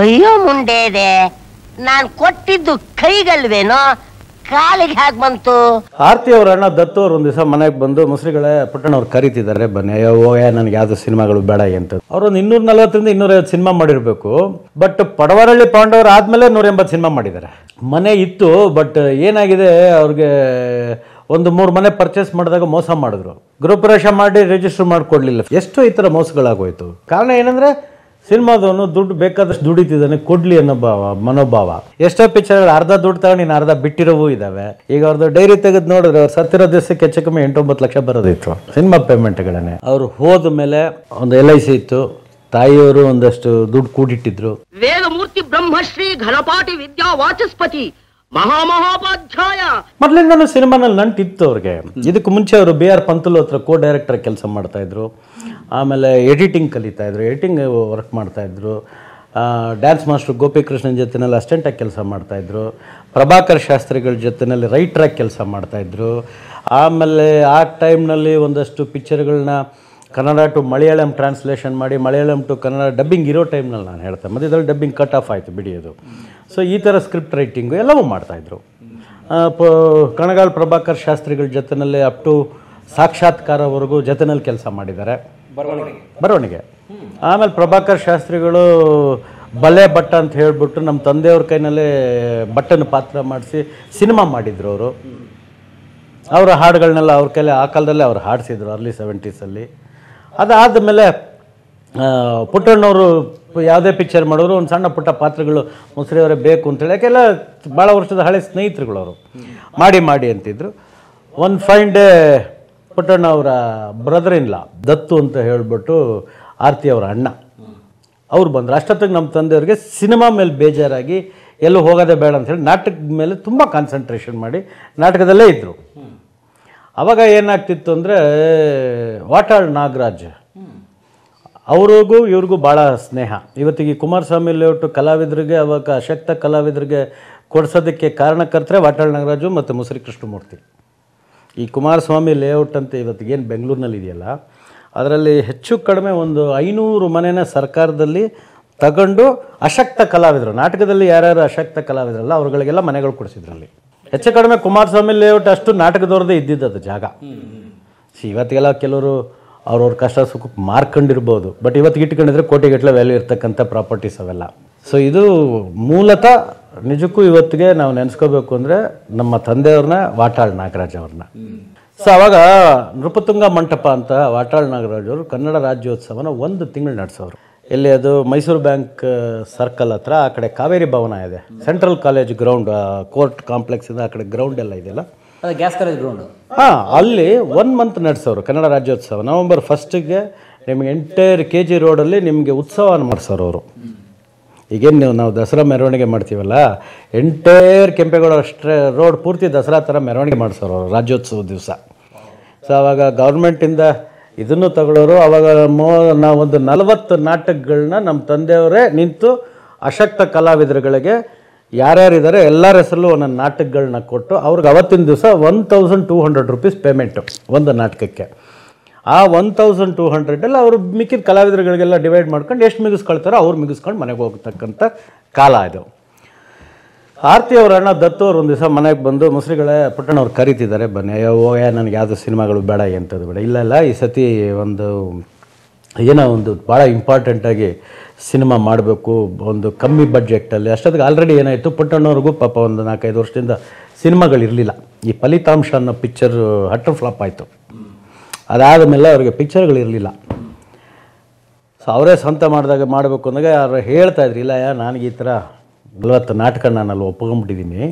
ಅಯ್ಯೋ ಮುಂಡೇದೆ, ನಾನು ಕೊಟ್ಟಿದ್ದು ಕೈಗಲ್ವೇನೋ, ಕಾಲಿಗೆ ಹಾಗೆ ಬಂತು. ಆರ್ತಿ ಅವ್ರ ಅಣ್ಣ ದತ್ತು ಅವ್ರು ಒಂದ್ ದಿವಸ ಮನೆಗೆ ಬಂದು ಮುಸ್ರಿಗಳೇ ಪುಟ್ಟಣ್ಣವ್ರು ಕರೀತಿದ್ದಾರೆ, ಬನ್ನಿ. ಓಯ ನನಗೆ ಯಾವ್ದು ಸಿನಿಮಾಗಳು ಬೇಡ ಅಂತ. ಅವ್ರೊಂದು 240ರಿಂದ 250 ಸಿನಿಮಾ ಮಾಡಿರ್ಬೇಕು. ಬಟ್ ಪಡವರಳ್ಳಿ ಪಾಂಡವರು ಆದ್ಮೇಲೆ 180 ಸಿನಿಮಾ ಮಾಡಿದ್ದಾರೆ. ಮನೆ ಇತ್ತು, ಬಟ್ ಏನಾಗಿದೆ ಅವ್ರಿಗೆ ಒಂದು 3 ಮನೆ ಪರ್ಚೇಸ್ ಮಾಡಿದಾಗ ಮೋಸ ಮಾಡಿದ್ರು. ಗೃಹಪ್ರವೇಶ ಮಾಡಿ ರಿಜಿಸ್ಟರ್ ಮಾಡಿಕೊಡ್ಲಿಲ್ಲ. ಎಷ್ಟು ಈ ಥರ ಮೋಸಗಳಾಗೋಯ್ತು. ಕಾರಣ ಏನಂದ್ರೆ ಸಿನಿಮಾದವನು ದುಡ್ಡು ಬೇಕಾದಷ್ಟು ದುಡಿತಿದ್ದಾನೆ, ಕೊಡ್ಲಿ ಅನ್ನೋ ಮನೋಭಾವ. ಎಷ್ಟೋ ಪಿಕ್ಚರ್ಗಳು ಅರ್ಧ ದುಡ್ಡು ತಗೊಂಡು ಇನ್ನು ಅರ್ಧ ಬಿಟ್ಟಿರೋವು ಇದಾವೆ. ಈಗ ಅವ್ರದ್ದು ಡೈರಿ ತೆಗೆದು ನೋಡಿದ್ರೆ ಅವ್ರು ಸತ್ತಿರೋ ದಿವಸಕ್ಕೆ ಹೆಚ್ಚು ಕಮ್ಮಿ 8-9 ಲಕ್ಷ ಬರೋದಿತ್ತು ಸಿನಿಮಾ ಪೇಮೆಂಟ್ಗಳನ್ನೇ. ಅವ್ರು ಹೋದ ಮೇಲೆ ಒಂದು LIC ಇತ್ತು, ತಾಯಿಯವರು ಒಂದಷ್ಟು ದುಡ್ಡು ಕೂಡಿಟ್ಟಿದ್ರು. ವೇದಮೂರ್ತಿ ಬ್ರಹ್ಮಶ್ರೀ ಘನಪಾಟಿ ವಿದ್ಯಾ ವಾಚಸ್ಪತಿ ಮಹಾಮಹೋಪಾಧ್ಯಾಯ. ಮೊದಲಿಂದನೂ ಸಿನಿಮಾನಲ್ಲಿ ನಂಟಿತ್ತು ಅವ್ರಿಗೆ. ಇದಕ್ಕೆ ಮುಂಚೆ ಅವರು BR ಪಂತುಲು ಹತ್ರ ಡೈರೆಕ್ಟರ್ ಕೆಲಸ ಮಾಡ್ತಾ ಇದ್ರು. ಆಮೇಲೆ ಎಡಿಟಿಂಗ್ ಕಲಿತಾ ಇದ್ರು, ಎಡಿಟಿಂಗ್ ವರ್ಕ್ ಮಾಡ್ತಾ ಇದ್ರು. ಡ್ಯಾನ್ಸ್ ಮಾಸ್ಟರ್ ಗೋಪಿಕೃಷ್ಣನ್ ಜೊತೆನಲ್ಲಿ ಅಸಿಸ್ಟೆಂಟಾಗಿ ಕೆಲಸ ಮಾಡ್ತಾ ಇದ್ರು. ಪ್ರಭಾಕರ್ ಶಾಸ್ತ್ರಿಗಳ ಜೊತೆನಲ್ಲಿ ರೈಟ್ರಾಗಿ ಕೆಲಸ ಮಾಡ್ತಾ ಇದ್ರು. ಆಮೇಲೆ ಆ ಟೈಮ್ನಲ್ಲಿ ಒಂದಷ್ಟು ಪಿಕ್ಚರ್ಗಳನ್ನ ಕನ್ನಡ ಟು ಮಲಯಾಳಂ ಟ್ರಾನ್ಸ್ಲೇಷನ್ ಮಾಡಿ ಮಲಯಾಳಂ ಟು ಕನ್ನಡ ಡಬ್ಬಿಂಗ್ ಇರೋ ಟೈಮ್ನಲ್ಲಿ ನಾನು ಹೇಳ್ತೇನೆ. ಮಧ್ಯದಲ್ಲಿ ಡಬ್ಬಿಂಗ್ ಕಟ್ ಆಫ್ ಆಯಿತು ಬಿಡಿಯೋದು. ಸೊ ಈ ಥರ ಸ್ಕ್ರಿಪ್ಟ್ ರೈಟಿಂಗು ಎಲ್ಲವೂ ಮಾಡ್ತಾಯಿದ್ರು. ಕಣಗಾಲ್ ಪ್ರಭಾಕರ್ ಶಾಸ್ತ್ರಿಗಳ ಜೊತೆಯಲ್ಲಿ ಅಪ್ ಟು ಸಾಕ್ಷಾತ್ಕಾರವರೆಗೂ ಜೊತೆಯಲ್ಲಿ ಕೆಲಸ ಮಾಡಿದ್ದಾರೆ, ಬರವಣಿಗೆ. ಆಮೇಲೆ ಪ್ರಭಾಕರ್ ಶಾಸ್ತ್ರಿಗಳು ಬಲ್ಲೆ ಭಟ್ಟ ಅಂತ ಹೇಳಿಬಿಟ್ಟು ನಮ್ಮ ತಂದೆಯವ್ರ ಕೈನಲ್ಲೇ ಭಟ್ಟನ ಪಾತ್ರ ಮಾಡಿಸಿ ಸಿನಿಮಾ ಮಾಡಿದ್ರು ಅವರು. ಅವರ ಹಾಡುಗಳನ್ನೆಲ್ಲ ಅವ್ರ ಕೈಲಿ ಆ ಕಾಲದಲ್ಲೇ ಅವ್ರು ಹಾಡಿಸಿದ್ರು ಅರ್ಲಿ 70s. ಅದಾದಮೇಲೆ ಪುಟ್ಟಣ್ಣವರು ಯಾವುದೇ ಪಿಕ್ಚರ್ ಮಾಡಿದ್ರು ಒಂದು ಸಣ್ಣ ಪುಟ್ಟ ಪಾತ್ರಗಳು ಮುಸ್ರಿಯವರೇ ಬೇಕು ಅಂತೇಳಿ, ಯಾಕೆಲ್ಲ ಭಾಳ ವರ್ಷದ ಹಳೆ ಸ್ನೇಹಿತರುಗಳು ಅವರು ಮಾಡಿ ಅಂತಿದ್ರು. ಒಂದು ಫೈನ್ ಡೇ ಪುಟ್ಟಣ್ಣ ಅವರ ಬ್ರದರ್ ಇನ್ ಲಾ ದತ್ತು ಅಂತ ಹೇಳಿಬಿಟ್ಟು ಆರ್ತಿ ಅವರ ಅಣ್ಣ ಅವ್ರು ಬಂದರು. ಅಷ್ಟೊತ್ತಿಗೆ ನಮ್ಮ ತಂದೆಯವ್ರಿಗೆ ಸಿನಿಮಾ ಮೇಲೆ ಬೇಜಾರಾಗಿ ಎಲ್ಲೂ ಹೋಗೋದೇ ಬೇಡ ಅಂಥೇಳಿ ನಾಟಕದ ಮೇಲೆ ತುಂಬ ಕಾನ್ಸಂಟ್ರೇಷನ್ ಮಾಡಿ ನಾಟಕದಲ್ಲೇ ಇದ್ದರು. ಆವಾಗ ಏನಾಗ್ತಿತ್ತು ಅಂದರೆ ವಾಟಾಳ್ ನಾಗರಾಜ್ ಅವ್ರಿಗೂ ಇವ್ರಿಗೂ ಭಾಳ ಸ್ನೇಹ. ಇವತ್ತಿಗೆ ಕುಮಾರಸ್ವಾಮಿ ಲೇಔಟ್ ಕಲಾವಿದರಿಗೆ ಅವಾಗ ಅಶಕ್ತ ಕಲಾವಿದರಿಗೆ ಕೊಡಿಸೋದಕ್ಕೆ ಕಾರಣಕರ್ತರೆ ವಾಟಾಳ್ ನಾಗರಾಜು ಮತ್ತು ಮುಸ್ರಿ ಕೃಷ್ಣಮೂರ್ತಿ. ಈ ಕುಮಾರಸ್ವಾಮಿ ಲೇಔಟ್ ಅಂತ ಇವತ್ತಿಗೇನು ಬೆಂಗಳೂರಿನಲ್ಲಿ ಇದೆಯಲ್ಲ, ಅದರಲ್ಲಿ ಹೆಚ್ಚು ಕಡಿಮೆ ಒಂದು 500 ಮನೆನ ಸರ್ಕಾರದಲ್ಲಿ ತಗೊಂಡು ಅಶಕ್ತ ಕಲಾವಿದರು, ನಾಟಕದಲ್ಲಿ ಯಾರ್ಯಾರು ಅಶಕ್ತ ಕಲಾವಿದರಲ್ಲ ಅವ್ರುಗಳಿಗೆಲ್ಲ ಮನೆಗಳು ಕೊಡಿಸಿದ್ರಲ್ಲಿ. ಹೆಚ್ಚು ಕಡಿಮೆ ಕುಮಾರಸ್ವಾಮಿ ಲೇಔಟ್ ಅಷ್ಟು ನಾಟಕದವ್ರದ್ದೇ ಇದ್ದಿದ್ದು ಜಾಗ. ಇವತ್ತಿಗೆಲ್ಲ ಕೆಲವರು ಅವ್ರವ್ರ ಕಷ್ಟ ಸುಖಕ್ಕೆ ಮಾರ್ಕೊಂಡಿರ್ಬೋದು, ಬಟ್ ಇವತ್ತಿಗೆ ಇಟ್ಕೊಂಡಿದ್ರೆ ಕೋಟಿಗಟ್ಟಲೆ ವ್ಯಾಲ್ಯೂ ಇರ್ತಕ್ಕಂಥ ಪ್ರಾಪರ್ಟೀಸ್ ಅವೆಲ್ಲ. ಸೊ ಇದು ಮೂಲತಃ ನಿಜಕ್ಕೂ ಇವತ್ತಿಗೆ ನಾವು ನೆನೆಸ್ಕೋಬೇಕು ಅಂದರೆ ನಮ್ಮ ತಂದೆಯವ್ರನ್ನ ವಾಟಾಳ್ ನಾಗರಾಜ್ ಅವ್ರನ್ನ. ಸೊ ಅವಾಗ ನೃಪತುಂಗ ಮಂಟಪ ಅಂತ ವಾಟಾಳ್ ನಾಗರಾಜ್ ಅವರು ಕನ್ನಡ ರಾಜ್ಯೋತ್ಸವನ 1 ತಿಂಗಳು ನಡೆಸೋರು. ಎಲ್ಲಿ ಅದು ಮೈಸೂರು ಬ್ಯಾಂಕ್ ಸರ್ಕಲ್ ಹತ್ರ, ಆ ಕಡೆ ಕಾವೇರಿ ಭವನ ಇದೆ, central college ground, court complex ಇದೆ, ಆ ಕಡೆ ಗ್ರೌಂಡ್ ಎಲ್ಲ ಇದೆಯಲ್ಲ, ಗ್ಯಾಸ್ ಕಾಲೇಜ್ ಗ್ರೌಂಡ್. ಅಲ್ಲಿ 1 ಮಂತ್ ನಡೆಸೋರು ಕನ್ನಡ ರಾಜ್ಯೋತ್ಸವ. ನವೆಂಬರ್ 1ಗೆ ನಿಮಗೆ ಎಂಟೈರ್ KG ರೋಡಲ್ಲಿ ನಿಮಗೆ ಉತ್ಸವನ ಮಾಡಿಸೋರು ಅವರು. ಈಗೇನು ನಾವು ದಸರಾ ಮೆರವಣಿಗೆ ಮಾಡ್ತೀವಲ್ಲ, ಎಂಟೈರ್ ಕೆಂಪೇಗೌಡ ರೋಡ್ ಪೂರ್ತಿ ದಸರಾ ಥರ ಮೆರವಣಿಗೆ ಮಾಡಿಸೋರು ಅವರು ರಾಜ್ಯೋತ್ಸವ ದಿವಸ. ಸೊ ಆವಾಗ ಗೌರ್ಮೆಂಟಿಂದ ಇದನ್ನು ತಗೊಳ್ಳೋರು. ಆವಾಗ ನಾವೊಂದು 40 ನಾಟಕಗಳನ್ನ ನಮ್ಮ ತಂದೆಯವರೇ ನಿಂತು ಅಶಕ್ತ ಕಲಾವಿದರುಗಳಿಗೆ ಯಾರ್ಯಾರಿದ್ದಾರೆ ಎಲ್ಲರ ಹೆಸರಲ್ಲೂ ಒಂದೊಂದು ನಾಟಕಗಳನ್ನ ಕೊಟ್ಟು ಅವ್ರಿಗೆ ಅವತ್ತಿನ ದಿವಸ 1200 ರೂಪೀಸ್ ಪೇಮೆಂಟು ಒಂದು ನಾಟಕಕ್ಕೆ. ಆ 1200 ಅವರು ಮಿಕ್ಕಿದ ಕಲಾವಿದರುಗಳಿಗೆಲ್ಲ ಡಿವೈಡ್ ಮಾಡ್ಕೊಂಡು ಎಷ್ಟು ಮಿಗಿಸ್ಕೊಳ್ತಾರೋ ಅವ್ರು ಮಿಗಿಸ್ಕೊಂಡು ಮನೆಗೆ ಹೋಗ್ತಕ್ಕಂಥ ಕಾಲ ಇದು. ಆರ್ತಿ ಅವರ ಅಣ್ಣ ದತ್ತು ಅವ್ರು ಒಂದು ದಿವಸ ಮನೆಗೆ ಬಂದು ಮುಸ್ರಿಗಳೇ ಪುಟ್ಟಣ್ಣವ್ರು ಕರೀತಿದ್ದಾರೆ, ಬನ್ನಿ. ಓಯ ನನಗೆ ಯಾವುದು ಸಿನಿಮಾಗಳು ಬೇಡ ಎಂಥದ್ದು ಬೇಡ. ಇಲ್ಲ ಈ ಸತಿ ಒಂದು ಭಾಳ ಇಂಪಾರ್ಟೆಂಟಾಗಿ ಸಿನಿಮಾ ಮಾಡಬೇಕು, ಒಂದು ಕಮ್ಮಿ ಬಡ್ಜೆಟಲ್ಲಿ. ಅಷ್ಟೊತ್ತಿಗೆ ಆಲ್ರೆಡಿ ಏನಾಯಿತು, ಪುಟ್ಟಣ್ಣವ್ರಿಗೂ ಪಾಪ ಒಂದು 4-5 ವರ್ಷದಿಂದ ಸಿನಿಮಾಗಳಿರಲಿಲ್ಲ. ಈ ಫಲಿತಾಂಶ ಅನ್ನೋ ಪಿಕ್ಚರ್ ಹಟ್ಟರ್ ಫ್ಲಾಪ್ ಆಯಿತು. ಅದಾದ ಮೇಲೆ ಅವ್ರಿಗೆ ಪಿಕ್ಚರ್ಗಳಿರಲಿಲ್ಲ. ಸೊ ಅವರೇ ಸ್ವಂತ ಮಾಡಬೇಕು ಅಂದಾಗ ಅವ್ರು ಹೇಳ್ತಾಯಿದ್ರು, ಇಲ್ಲ ನನಗೆ ಈ ಥರ 40 ನಾಟಕ ನಾನಲ್ಲಿ ಒಪ್ಕೊಂಬಿಟ್ಟಿದ್ದೀನಿ,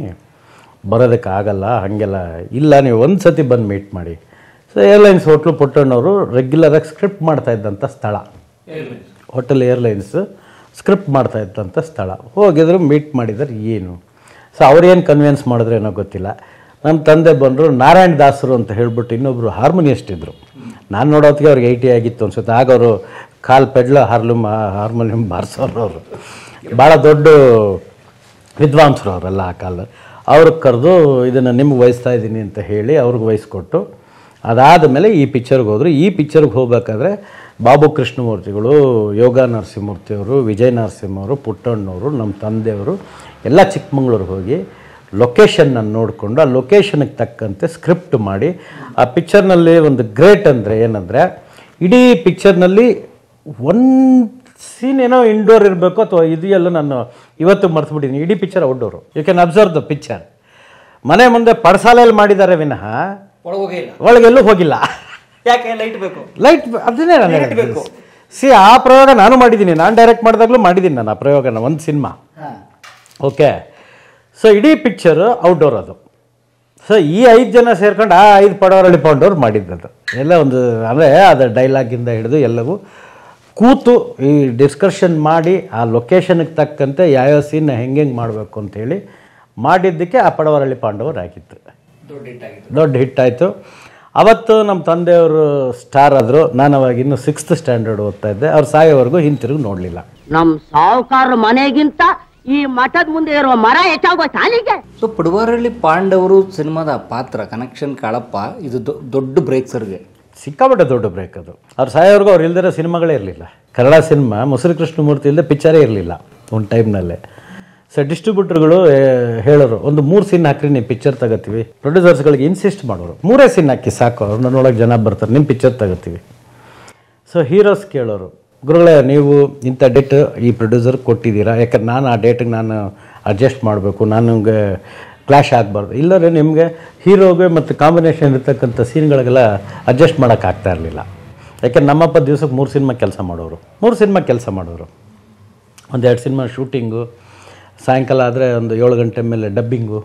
ಬರೋದಕ್ಕಾಗಲ್ಲ, ಹಾಗೆಲ್ಲ ಇಲ್ಲ, ನೀವು ಒಂದು ಸತಿ ಬಂದು ಮೀಟ್ ಮಾಡಿ. ಸೊ ಏರ್ಲೈನ್ಸ್ ಹೋಟ್ಲು ಪುಟ್ಟಣ್ಣವರು ರೆಗ್ಯುಲರಾಗಿ ಸ್ಕ್ರಿಪ್ಟ್ ಮಾಡ್ತಾ ಇದ್ದಂಥ ಸ್ಥಳ, ಹೋಟೆಲ್ ಏರ್ಲೈನ್ಸ್ ಸ್ಕ್ರಿಪ್ಟ್ ಮಾಡ್ತಾ ಇದ್ದಂಥ ಸ್ಥಳ. ಹೋಗಿದ್ರು, ಮೀಟ್ ಮಾಡಿದ್ದಾರೆ. ಏನು ಸೊ ಅವ್ರೇನು ಕನ್ವಿನ್ಸ್ ಮಾಡಿದ್ರು ಏನೋ ಗೊತ್ತಿಲ್ಲ. ನಮ್ಮ ತಂದೆ ಬಂದರು, ನಾರಾಯಣ್ ದಾಸರು ಅಂತ ಹೇಳ್ಬಿಟ್ಟು ಇನ್ನೊಬ್ಬರು ಹಾರ್ಮೋನಿಯಸ್ಟ್ ಇದ್ದರು. ನಾನು ನೋಡೋತ್ತಿಗೆ ಅವ್ರಿಗೆ 80 ಆಗಿತ್ತು ಅನ್ಸುತ್ತೆ. ಆಗ ಅವರು ಕಾಲ್ ಪೆಡ್ಲ ಹಾರ್ಮೋನಿಯಂ ಬಾರಿಸೋರು. ಅವರು ಭಾಳ ದೊಡ್ಡ ವಿದ್ವಾಂಸರು ಅವರೆಲ್ಲ ಆ ಕಾಲ. ಅವ್ರಿಗೆ ಕರೆದು ಇದನ್ನು ನಿಮ್ಗೆ ವಹಿಸ್ತಾ ಇದ್ದೀನಿ ಅಂತ ಹೇಳಿ ಅವ್ರಿಗೆ ವಹಿಸ್ಕೊಟ್ಟು ಅದಾದ ಮೇಲೆ ಈ ಪಿಕ್ಚರ್ಗೆ ಹೋದರು. ಈ ಪಿಕ್ಚರ್ಗೆ ಹೋಗ್ಬೇಕಾದ್ರೆ ಬಾಬು ಕೃಷ್ಣಮೂರ್ತಿಗಳು, ಯೋಗ ನರಸಿಂಹಮೂರ್ತಿಯವರು, ವಿಜಯ ನರಸಿಂಹವರು, ಪುಟ್ಟಣ್ಣವರು, ನಮ್ಮ ತಂದೆಯವರು ಎಲ್ಲ ಚಿಕ್ಕಮಂಗ್ಳೂರಿಗೆ ಹೋಗಿ ಲೊಕೇಶನ್ನ ನೋಡಿಕೊಂಡು ಆ ಲೊಕೇಶನ್ಗೆ ತಕ್ಕಂತೆ ಸ್ಕ್ರಿಪ್ಟ್ ಮಾಡಿ ಆ ಪಿಕ್ಚರ್ನಲ್ಲಿ ಒಂದು ಗ್ರೇಟ್ ಅಂದರೆ ಏನಂದರೆ ಇಡೀ ಪಿಕ್ಚರ್ನಲ್ಲಿ ಒಂದು ಸೀನ್ ಏನೋ ಇಂಡೋರ್ ಇರಬೇಕು ಅಥವಾ ಇದೆಯಲ್ಲ ನಾನು ಇವತ್ತು ಮರ್ತ್ಬಿಟ್ಟಿದ್ದೀನಿ. ಇಡೀ picture outdoor. You can observe the picture. ಮನೆ ಮುಂದೆ ಪಡಸಾಲೆಯಲ್ಲಿ ಮಾಡಿದ್ದಾರೆ ವಿನಃ ಒಳಗೆಲ್ಲೂ ಹೋಗಿಲ್ಲ. ಯಾಕೆ ಲೈಟ್ ಬೇಕು? ಲೈಟ್ ಅದನ್ನೇ ನಾನು ಹೇಳಬೇಕು. ಆ ಪ್ರಯೋಗ ನಾನು ಮಾಡಿದ್ದೀನಿ. ನಾನು ಡೈರೆಕ್ಟ್ ಮಾಡಿದಾಗಲೂ ಮಾಡಿದ್ದೀನಿ ನಾನು ಆ ಪ್ರಯೋಗನ ಒಂದು ಸಿನಿಮಾ. ಓಕೆ, ಸೊ ಇಡೀ ಪಿಕ್ಚರು ಔಟ್ಡೋರ್ ಅದು. ಸೊ ಈ 5 ಜನ ಸೇರ್ಕೊಂಡು ಆ 5 ಪಡವರಳ್ಳಿ ಪಾಂಡವ್ರು ಮಾಡಿದ್ದದು ಎಲ್ಲ ಒಂದು ಅಂದರೆ ಅದು ಡೈಲಾಗಿಂದ ಹಿಡಿದು ಎಲ್ಲವೂ ಕೂತು ಈ ಡಿಸ್ಕಷನ್ ಮಾಡಿ ಆ ಲೊಕೇಶನ್ಗೆ ತಕ್ಕಂತೆ ಯಾವ್ಯಾವ ಸೀನ್ ಹೆಂಗೆ ಮಾಡಬೇಕು ಅಂತೇಳಿ ಮಾಡಿದ್ದಕ್ಕೆ ಆ ಪಡವರಳ್ಳಿ ಪಾಂಡವರು ಆಗಿತ್ತು. ದೊಡ್ಡ ಹಿಟ್ ಆಯಿತು. ಅವತ್ತು ನಮ್ಮ ತಂದೆಯವರು ಸ್ಟಾರ್ ಆದರು. ನಾನು ಅವಾಗ ಇನ್ನೂ 6th ಸ್ಟ್ಯಾಂಡರ್ಡ್ ಓದ್ತಾ ಇದ್ದೆ. ಅವ್ರು ಸಾಯೋವರೆಗೂ ಹಿಂತಿರುಗಿ ನೋಡಲಿಲ್ಲ. ನಮ್ ಸಾವುಕಾರ ಮನೆಗಿಂತ ಈ ಮಠದ ಮುಂದೆ ಇರುವ ಮರ ಹೆಚ್ಚಾಗೋ ಸಾಲಿಗೆ. ಸೊ ಪಡವರಳ್ಳಿ ಪಾಂಡವರು ಸಿನಿಮಾದ ಪಾತ್ರ ಕನೆಕ್ಷನ್ ಕಾಳಪ್ಪ ಇದು ದೊಡ್ಡ ಬ್ರೇಕ್ ಸರ್ಗೆ. ಸಿಕ್ಕಾಪಟ್ಟೆ ದೊಡ್ಡ ಬ್ರೇಕ್ ಅದು. ಅವ್ರು ಸಾಯೋವರೆಗೂ ಅವ್ರು ಇಲ್ದಿರೋ ಸಿನಿಮಾಗಳೇ ಇರಲಿಲ್ಲ. ಕನ್ನಡ ಸಿನಿಮಾ ಮುಸುರಿ ಕೃಷ್ಣಮೂರ್ತಿ ಇಲ್ಲದೆ ಪಿಕ್ಚರೇ ಇರಲಿಲ್ಲ ಒಂದು ಟೈಮ್ನಲ್ಲೇ. ಸೊ ಡಿಸ್ಟ್ರಿಬ್ಯೂಟರ್ಗಳು ಹೇಳೋರು, ಒಂದು 3 ಸೀನ್ ಹಾಕ್ರಿ ನೀವು ಪಿಕ್ಚರ್ ತಗೋತೀವಿ. ಪ್ರೊಡ್ಯೂಸರ್ಸ್ಗಳಿಗೆ ಇನ್ಸಿಸ್ಟ್ ಮಾಡೋರು, 3 ಸೀನ್ ಹಾಕಿ ಸಾಕು, ಅವ್ರನ್ನ ನೋಡೋಕೆ ಜನ ಬರ್ತಾರೆ, ನಿಮ್ಮ ಪಿಕ್ಚರ್ ತಗೋತೀವಿ. ಸೊ ಹೀರೋಸ್ ಕೇಳೋರು, ಗುರುಗಳೇ ನೀವು ಇಂಥ ಡೇಟ್ ಈ ಪ್ರೊಡ್ಯೂಸರ್ ಕೊಟ್ಟಿದ್ದೀರಾ, ಯಾಕಂದ್ರೆ ನಾನು ಆ ಡೇಟಿಗೆ ನಾನು ಅಡ್ಜಸ್ಟ್ ಮಾಡಬೇಕು, ನನಗೆ ಕ್ಲಾಶ್ ಆಗಬಾರ್ದು. ಇಲ್ಲದ್ರೆ ನಿಮಗೆ ಹೀರೋಗೆ ಮತ್ತು ಕಾಂಬಿನೇಷನ್ ಇರ್ತಕ್ಕಂಥ ಸೀನ್ಗಳಿಗೆಲ್ಲ ಅಡ್ಜಸ್ಟ್ ಮಾಡೋಕ್ಕಾಗ್ತಾ ಇರಲಿಲ್ಲ. ಯಾಕೆಂದ್ರೆ ನಮ್ಮಪ್ಪ ದಿವ್ಸಕ್ಕೆ 3 ಸಿನಿಮಾ ಕೆಲಸ ಮಾಡೋರು. 3 ಸಿನಿಮಾ ಕೆಲಸ ಮಾಡೋರು. ಒಂದು 2 ಸಿನಿಮಾ ಶೂಟಿಂಗು, ಸಾಯಂಕಾಲ ಆದರೆ ಒಂದು 7 ಗಂಟೆ ಮೇಲೆ ಡಬ್ಬಿಂಗು.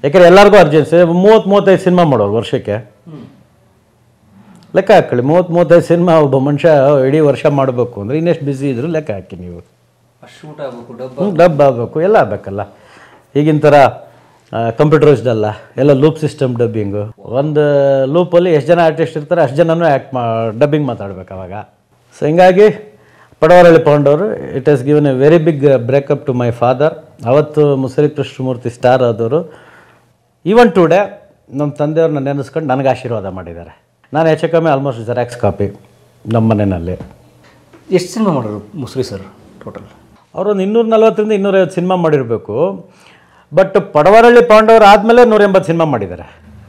ಯಾಕೆಂದರೆ ಎಲ್ಲರಿಗೂ ಅರ್ಜೆನ್ಸಿ. 30-35 ಸಿನಿಮಾ ಮಾಡೋರು ವರ್ಷಕ್ಕೆ. ಲೆಕ್ಕ ಹಾಕೊಳ್ಳಿ, 30-35 ಸಿನಿಮಾ ಒಬ್ಬ ಮನುಷ್ಯ ಇಡೀ ವರ್ಷ ಮಾಡಬೇಕು ಅಂದರೆ ಇನ್ನೆಷ್ಟು ಬ್ಯುಸಿ ಇದ್ರು ಲೆಕ್ಕ ಹಾಕಿ ನೀವು. ಶೂಟ್ ಆಗಬೇಕು, ಡಬ್ ಆಗಬೇಕು, ಎಲ್ಲ ಆಗಬೇಕಲ್ಲ. ಈಗಿನ ಥರ ಕಂಪ್ಯೂಟರೈಸ್ಡ್ ಅಲ್ಲ, ಎಲ್ಲ ಲೂಪ್ ಸಿಸ್ಟಮ್ ಡಬ್ಬಿಂಗು. ಒಂದು ಲೂಪಲ್ಲಿ ಎಷ್ಟು ಜನ ಆರ್ಟಿಸ್ಟ್ ಇರ್ತಾರೆ ಅಷ್ಟು ಜನನೂ ಡಬ್ಬಿಂಗ್ ಮಾತಾಡ್ಬೇಕು ಅವಾಗ. ಸೊ ಹಿಂಗಾಗಿ Padavarahalli Pandavaru it has given a very big breakup to my father. ಅವತ್ತು ಮುಸುರಿ ಕೃಷ್ಣಮೂರ್ತಿ ಸ್ಟಾರ್ ಆದವರು ಈವನ್ ಟುಡೇ ನಮ್ಮ ತಂದೆಯವ್ರನ್ನ ನೆನೆಸ್ಕೊಂಡು ನನಗೆ ಆಶೀರ್ವಾದ ಮಾಡಿದ್ದಾರೆ. ನಾನು ಹೆಚ್ಚು ಕಮ್ಮಿ ಆಲ್ಮೋಸ್ಟ್ ಜೆರಾಕ್ಸ್ ಕಾಪಿ ನಮ್ಮ ಮನೆಯಲ್ಲಿ. ಎಷ್ಟು ಸಿನಿಮಾ ಮಾಡೋರು ಮುಸುರಿ ಸರ್ ಟೋಟಲ್? ಅವರೊಂದು 240ರಿಂದ 250 ಸಿನಿಮಾ ಮಾಡಿರಬೇಕು. ಬಟ್ ಪಡವರಳ್ಳಿ ಪಾಂಡವರು ಆದಮೇಲೆ 180 ಸಿನಿಮಾ ಮಾಡಿದ್ದಾರೆ.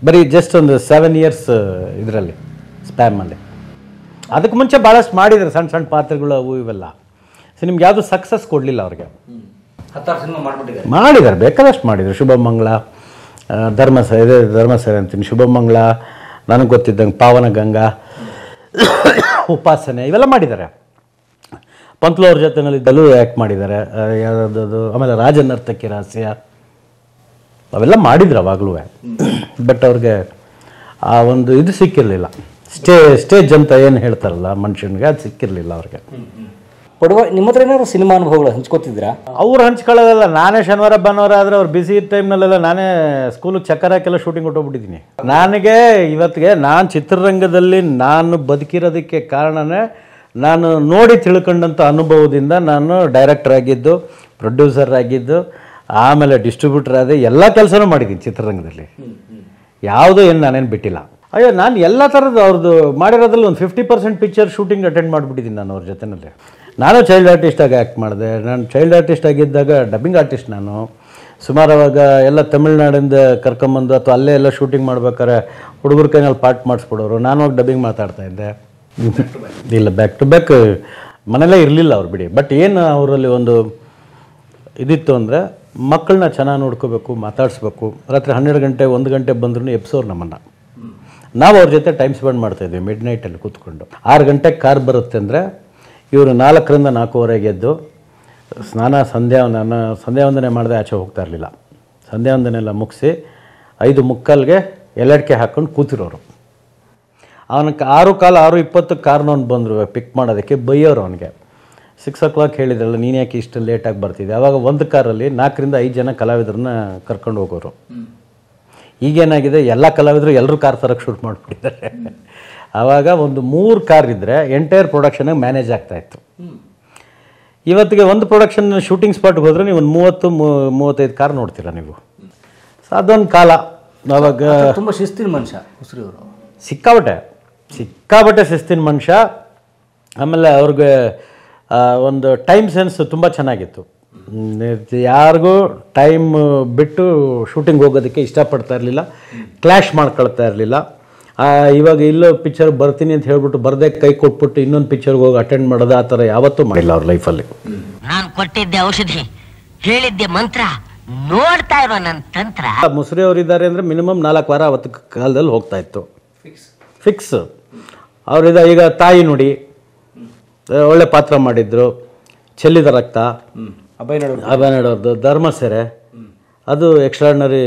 ಬರೀ ಜಸ್ಟ್ ಒಂದು 7 ಇಯರ್ಸ್ ಇದರಲ್ಲಿ ಸ್ಪ್ಯಾಮಲ್ಲಿ. ಅದಕ್ಕೆ ಮುಂಚೆ ಭಾಳಷ್ಟು ಮಾಡಿದ್ದಾರೆ, ಸಣ್ಣ ಸಣ್ಣ ಪಾತ್ರಗಳು ಅವು ಇವೆಲ್ಲ. ಸೊ ನಿಮ್ಗೆ ಯಾವುದು ಸಕ್ಸಸ್ ಕೊಡಲಿಲ್ಲ ಅವ್ರಿಗೆ. 10 ಸಿನಿಮಾ ಮಾಡಿದ್ದಾರೆ, ಬೇಕಾದಷ್ಟು ಮಾಡಿದರು. ಶುಭಮಂಗಳ, ಧರ್ಮಸೇನೆ ಅಂತೀನಿ, ಶುಭಮಂಗಳ, ನನಗೆ ಗೊತ್ತಿದ್ದಂಗೆ ಪಾವನ ಗಂಗಾ, ಉಪಾಸನೆ, ಇವೆಲ್ಲ ಮಾಡಿದ್ದಾರೆ. ಪಂತ್ಲು ಅವ್ರ ಜೊತೆನಲ್ಲಿದ್ದಲ್ಲೂ ಆ್ಯಕ್ಟ್ ಮಾಡಿದ್ದಾರೆ. ಯಾವುದದು ಆಮೇಲೆ ರಾಜನರ್ತಕಿ ರಹಸ್ಯ ಅವೆಲ್ಲ ಮಾಡಿದ್ರು ಅವಾಗಲೂ. ಬಟ್ ಅವ್ರಿಗೆ ಆ ಒಂದು ಇದು ಸಿಕ್ಕಿರಲಿಲ್ಲ, ಸ್ಟೇಜ್ ಅಂತ ಏನು ಹೇಳ್ತಾರಲ್ಲ ಮನುಷ್ಯನಿಗೆ, ಅದು ಸಿಕ್ಕಿರಲಿಲ್ಲ ಅವ್ರಿಗೆ. ನಿಮ್ಮ ಹತ್ರ ಏನಾದ್ರು ಸಿನಿಮಾ ಅನುಭವಗಳು ಹಂಚ್ಕೋತಿದ್ದೀರಾ? ಅವ್ರು ಹಂಚ್ಕೊಳ್ಳೋದಲ್ಲ, ನಾನೇ ಶನಿವಾರ ಭಾನುವಾರ ಆದರೆ ಅವ್ರು ಬಿಸಿ ಟೈಮ್ನಲ್ಲೆಲ್ಲ ನಾನೇ ಸ್ಕೂಲಿಗೆ ಚಕ್ಕರ್ ಹಾಕೆಲ್ಲ ಶೂಟಿಂಗ್ ಹೊಟ್ಟೋಗ್ಬಿಟ್ಟಿದ್ದೀನಿ. ನನಗೆ ಇವತ್ತಿಗೆ ನಾನು ಚಿತ್ರರಂಗದಲ್ಲಿ ನಾನು ಬದುಕಿರೋದಕ್ಕೆ ಕಾರಣನೇ ನಾನು ನೋಡಿ ತಿಳ್ಕೊಂಡಂಥ ಅನುಭವದಿಂದ ನಾನು ಡೈರೆಕ್ಟರ್ ಆಗಿದ್ದು, ಪ್ರೊಡ್ಯೂಸರ್ ಆಗಿದ್ದು, ಆಮೇಲೆ ಡಿಸ್ಟ್ರಿಬ್ಯೂಟರ್ ಆದ ಎಲ್ಲ ಕೆಲಸನೂ ಮಾಡಿದ್ದೀನಿ ಚಿತ್ರರಂಗದಲ್ಲಿ. ಯಾವುದೂ ಏನು ನಾನೇನು ಬಿಟ್ಟಿಲ್ಲ. ಅಯ್ಯೋ ನಾನು ಎಲ್ಲ ಥರದ್ದು ಅವ್ರದ್ದು ಮಾಡಿರೋದ್ರಲ್ಲಿ ಒಂದು 50% ಪಿಕ್ಚರ್ ಶೂಟಿಂಗ್ ಅಟೆಂಡ್ ಮಾಡಿಬಿಟ್ಟಿದ್ದೀನಿ ನಾನು ಅವ್ರ ಜೊತೆಯಲ್ಲಿ. ನಾನು ಚೈಲ್ಡ್ ಆರ್ಟಿಸ್ಟಾಗಿ ಆ್ಯಕ್ಟ್ ಮಾಡಿದೆ. ನಾನು ಚೈಲ್ಡ್ ಆರ್ಟಿಸ್ಟ್ ಆಗಿದ್ದಾಗ ಡಬ್ಬಿಂಗ್ ಆರ್ಟಿಸ್ಟ್ ನಾನು. ಸುಮಾರು ಅವಾಗ ಎಲ್ಲ ತಮಿಳ್ನಾಡಿಂದ ಕರ್ಕೊಂಬಂದು ಅಥವಾ ಅಲ್ಲೇ ಎಲ್ಲ ಶೂಟಿಂಗ್ ಮಾಡ್ಬೇಕಾದ್ರೆ ಹುಡುಗರ ಕೈನಲ್ಲಿ ಪಾರ್ಟ್ ಮಾಡಿಸ್ಕೊಡೋರು, ನಾನು ಹೋಗಿ ಡಬ್ಬಿಂಗ್ ಮಾತಾಡ್ತಾಯಿದ್ದೆ. ಇಲ್ಲ, ಬ್ಯಾಕ್ ಟು ಬ್ಯಾಕ್ ಮನೆಯಲ್ಲೇ ಇರಲಿಲ್ಲ ಅವ್ರು ಬಿಡಿ. ಬಟ್ ಏನು ಅವರಲ್ಲಿ ಒಂದು ಇದಿತ್ತು ಅಂದರೆ ಮಕ್ಕಳನ್ನ ಚೆನ್ನಾಗಿ ನೋಡ್ಕೋಬೇಕು, ಮಾತಾಡಿಸ್ಬೇಕು. ರಾತ್ರಿ 12 ಗಂಟೆ 1 ಗಂಟೆ ಬಂದ್ರೂ ಎಬ್ಸೋರು ನಮ್ಮನ್ನು. ನಾವು ಅವ್ರ ಜೊತೆ ಟೈಮ್ ಸ್ಪೆಂಡ್ ಮಾಡ್ತಾಯಿದ್ವಿ ಮಿಡ್ ನೈಟಲ್ಲಿ ಕೂತ್ಕೊಂಡು. 6 ಗಂಟೆಗೆ ಕಾರ್ ಬರುತ್ತೆ ಅಂದರೆ ಇವರು 4ರಿಂದ 4:15 ಎದ್ದು ಸಂಧ್ಯಾವಂದನೆ ಮಾಡದೆ ಆಚೆ ಹೋಗ್ತಾ ಇರಲಿಲ್ಲ. ಸಂಧ್ಯಾವಂದನೆ ಎಲ್ಲ ಮುಗಿಸಿ 5:45ಗೆ ಎಲ್ಲಡಿಕೆ ಹಾಕ್ಕೊಂಡು ಕೂತಿರೋರು. ಅವನಿಗೆ 6:15 6:20 ಕಾರ್ನವ್ನು ಬಂದರು ಪಿಕ್ ಮಾಡೋದಕ್ಕೆ, ಬೈಯೋರು ಅವನಿಗೆ. 6 o'clock ಹೇಳಿದ್ರಲ್ಲ ನೀನು ಯಾಕೆ ಇಷ್ಟು ಲೇಟಾಗಿ ಬರ್ತಿದ್ದೆ. ಆವಾಗ ಒಂದು ಕಾರಲ್ಲಿ 4ರಿಂದ 5 ಜನ ಕಲಾವಿದ್ರನ್ನ ಕರ್ಕೊಂಡು ಹೋಗೋರು. ಈಗೇನಾಗಿದೆ, ಎಲ್ಲ ಕಲಾವಿದರು ಎಲ್ಲರೂ ಕಾರ್ ತರಕ್ಕೆ ಶೂಟ್ ಮಾಡಿಬಿಟ್ಟಿದ್ದಾರೆ. ಆವಾಗ ಒಂದು 3 ಕಾರ್ ಇದ್ದರೆ ಎಂಟೈರ್ ಪ್ರೊಡಕ್ಷನಾಗ ಮ್ಯಾನೇಜ್ ಆಗ್ತಾಯಿತ್ತು. ಇವತ್ತಿಗೆ ಒಂದು ಪ್ರೊಡಕ್ಷನ್ ಶೂಟಿಂಗ್ ಸ್ಪಾಟ್ಗೆ ಹೋದರೆ ನೀವು ಒಂದು 30-35 ಕಾರ್ ನೋಡ್ತೀರಾ ನೀವು. ಸೊ ಅದೊಂದು ಕಾಲ. ಆವಾಗ ತುಂಬ ಶಿಸ್ತಿನ ಮನುಷ್ಯ ಮುಸುರಿ ಅವರು. ಸಿಕ್ಕಾಬಟ್ಟೆ ಶಿಸ್ತಿನ ಮನುಷ್ಯ. ಆಮೇಲೆ ಅವ್ರಿಗೆ ಒಂದು ಟೈಮ್ ಸೆನ್ಸ್ ತುಂಬ ಚೆನ್ನಾಗಿತ್ತು. ಯಾರಿಗೂ ಟೈಮ್ ಬಿಟ್ಟು ಶೂಟಿಂಗ್ ಹೋಗೋದಕ್ಕೆ ಇಷ್ಟಪಡ್ತಾ ಇರಲಿಲ್ಲ, ಕ್ಲ್ಯಾಶ್ ಮಾಡ್ಕೊಳ್ತಾ ಇರಲಿಲ್ಲ. ಇವಾಗ ಇಲ್ಲೋ ಪಿಕ್ಚರ್ ಬರ್ತೀನಿ ಅಂತ ಹೇಳ್ಬಿಟ್ಟು ಬರದೇ ಕೈ ಕೊಟ್ಬಿಟ್ಟು ಇನ್ನೊಂದು ಪಿಕ್ಚರ್ಗೆ ಹೋಗಿ ಅಟೆಂಡ್ ಮಾಡೋದು ಆ ಥರ ಯಾವತ್ತೂ ಮಾಡಿಲ್ಲ ಅವ್ರ ಲೈಫಲ್ಲಿ. ನಾನು ಕೊಟ್ಟಿದ್ದೆ ಔಷಧಿ, ಹೇಳಿದ್ದೆ ಮಂತ್ರ, ನೋಡ್ತಾ ಇರೋ ನನ್ನ ತಂತ್ರ. ಮುಸ್ರಿ ಅವರಿದ್ದಾರೆ ಅಂದರೆ ಮಿನಿಮಮ್ 4 ವಾರ ಅವತ್ತು ಕಾಲದಲ್ಲಿ ಹೋಗ್ತಾ ಇತ್ತು ಫಿಕ್ಸ್. ಅವರಿದ ಈಗ ತಾಯಿ ನುಡಿ ಒಳ್ಳೆ ಪಾತ್ರ ಮಾಡಿದ್ರು, ಚೆಲ್ಲಿದ ರಕ್ತ, ಅಭಯ ನಾಡೋರ್ದು ಧರ್ಮಸೆರೆ, ಅದು ಎಕ್ಸ್ಟ್ರಾರ್ಡಿನರಿ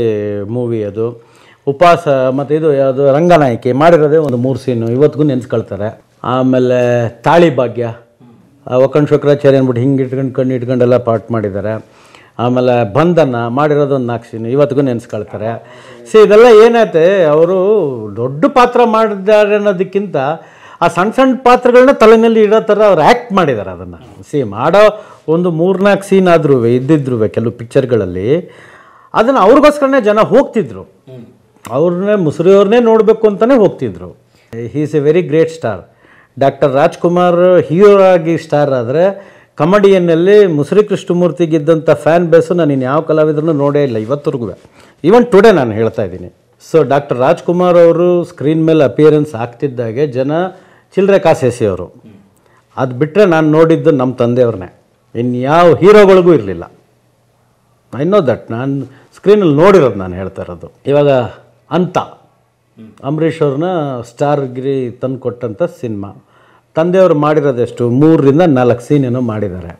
ಮೂವಿ. ಅದು ಉಪವಾಸ ಮತ್ತು ಇದು ಯಾವುದು ರಂಗನಾಯಕಿ ಮಾಡಿರೋದೇ ಒಂದು 3 ಸೀನು ಇವತ್ತಿಗೂ ನೆನೆಸ್ಕೊಳ್ತಾರೆ. ಆಮೇಲೆ ತಾಳಿ ಭಾಗ್ಯ, ಒಕ್ಕಂಡ್ ಶುಕ್ರಾಚಾರ್ಯ ಅಂದ್ಬಿಟ್ಟು ಹಿಂಗೆ ಇಟ್ಕೊಂಡು ಕಣ್ಣು ಇಟ್ಕೊಂಡೆಲ್ಲ ಪಾರ್ಟ್ ಮಾಡಿದ್ದಾರೆ. ಆಮೇಲೆ ಬಂಧನ ಮಾಡಿರೋದು ಒಂದು 4 ಸೀನು ಇವತ್ತಿಗೂ ನೆನೆಸ್ಕೊಳ್ತಾರೆ. ಇದೆಲ್ಲ ಏನೈತೆ, ಅವರು ದೊಡ್ಡ ಪಾತ್ರ ಮಾಡಿದ್ದಾರೆ ಅನ್ನೋದಕ್ಕಿಂತ ಆ ಸಣ್ಣ ಸಣ್ಣ ಪಾತ್ರಗಳನ್ನ ತಲೆನಲ್ಲಿ ಇಡೋ ಥರ ಅವ್ರು ಆ್ಯಕ್ಟ್ ಮಾಡಿದ್ದಾರೆ. ಅದನ್ನು ಮಾಡೋ ಒಂದು 3-4 ಸೀನ್ ಆದ್ರೂ ಇದ್ದಿದ್ರು ಕೆಲವು ಪಿಕ್ಚರ್ಗಳಲ್ಲಿ, ಅದನ್ನು ಅವ್ರಿಗೋಸ್ಕರನೇ ಜನ ಹೋಗ್ತಿದ್ರು, ಅವ್ರನ್ನೇ ಮುಸ್ರಿಯವ್ರನ್ನೇ ನೋಡಬೇಕು ಅಂತಲೇ ಹೋಗ್ತಿದ್ರು. He is A very great star. Doctor Rajkumar hero ಆಗಿ ಸ್ಟಾರ್ ಆದರೆ, ಕಮಿಡಿಯನ್ನಲ್ಲಿ ಮುಸ್ರಿ ಕೃಷ್ಣಮೂರ್ತಿಗಿದ್ದಂಥ ಫ್ಯಾನ್ ಬೇಸು ನಾನು ಇನ್ನು ಯಾವ ಕಲಾವಿದ್ರೂ ನೋಡೇ ಇಲ್ಲ ಇವತ್ತರೆಗೂ. ಈವನ್ ಟುಡೇ ನಾನು ಹೇಳ್ತಾ ಇದ್ದೀನಿ. ಸೊ ಡಾಕ್ಟರ್ ರಾಜ್ಕುಮಾರ್ ಅವರು ಸ್ಕ್ರೀನ್ ಮೇಲೆ ಅಪಿಯರೆನ್ಸ್ ಆಗ್ತಿದ್ದಾಗೆ ಜನ ಚಿಲ್ಲರೆ ಕಾಸೆಸೆಯವರು. ಅದು ಬಿಟ್ಟರೆ ನಾನು ನೋಡಿದ್ದು ನಮ್ಮ ತಂದೆಯವ್ರನ್ನೇ, ಇನ್ಯಾವ ಹೀರೋಗಳಿಗೂ ಇರಲಿಲ್ಲ. ಐ ನೋ ದಟ್, ನಾನು ಸ್ಕ್ರೀನಲ್ಲಿ ನೋಡಿರೋದು ನಾನು ಹೇಳ್ತಾ ಇರೋದು. ಇವಾಗ ಅಂತ ಅಂಬರೀಷ್ ಅವ್ರನ್ನ ಸ್ಟಾರ್ಗಿರಿ ತಂದು ಕೊಟ್ಟಂಥ ಸಿನಿಮಾ, ತಂದೆಯವರು ಮಾಡಿರೋದೆಷ್ಟು 3-4 ಸೀನೇನೋ ಮಾಡಿದ್ದಾರೆ.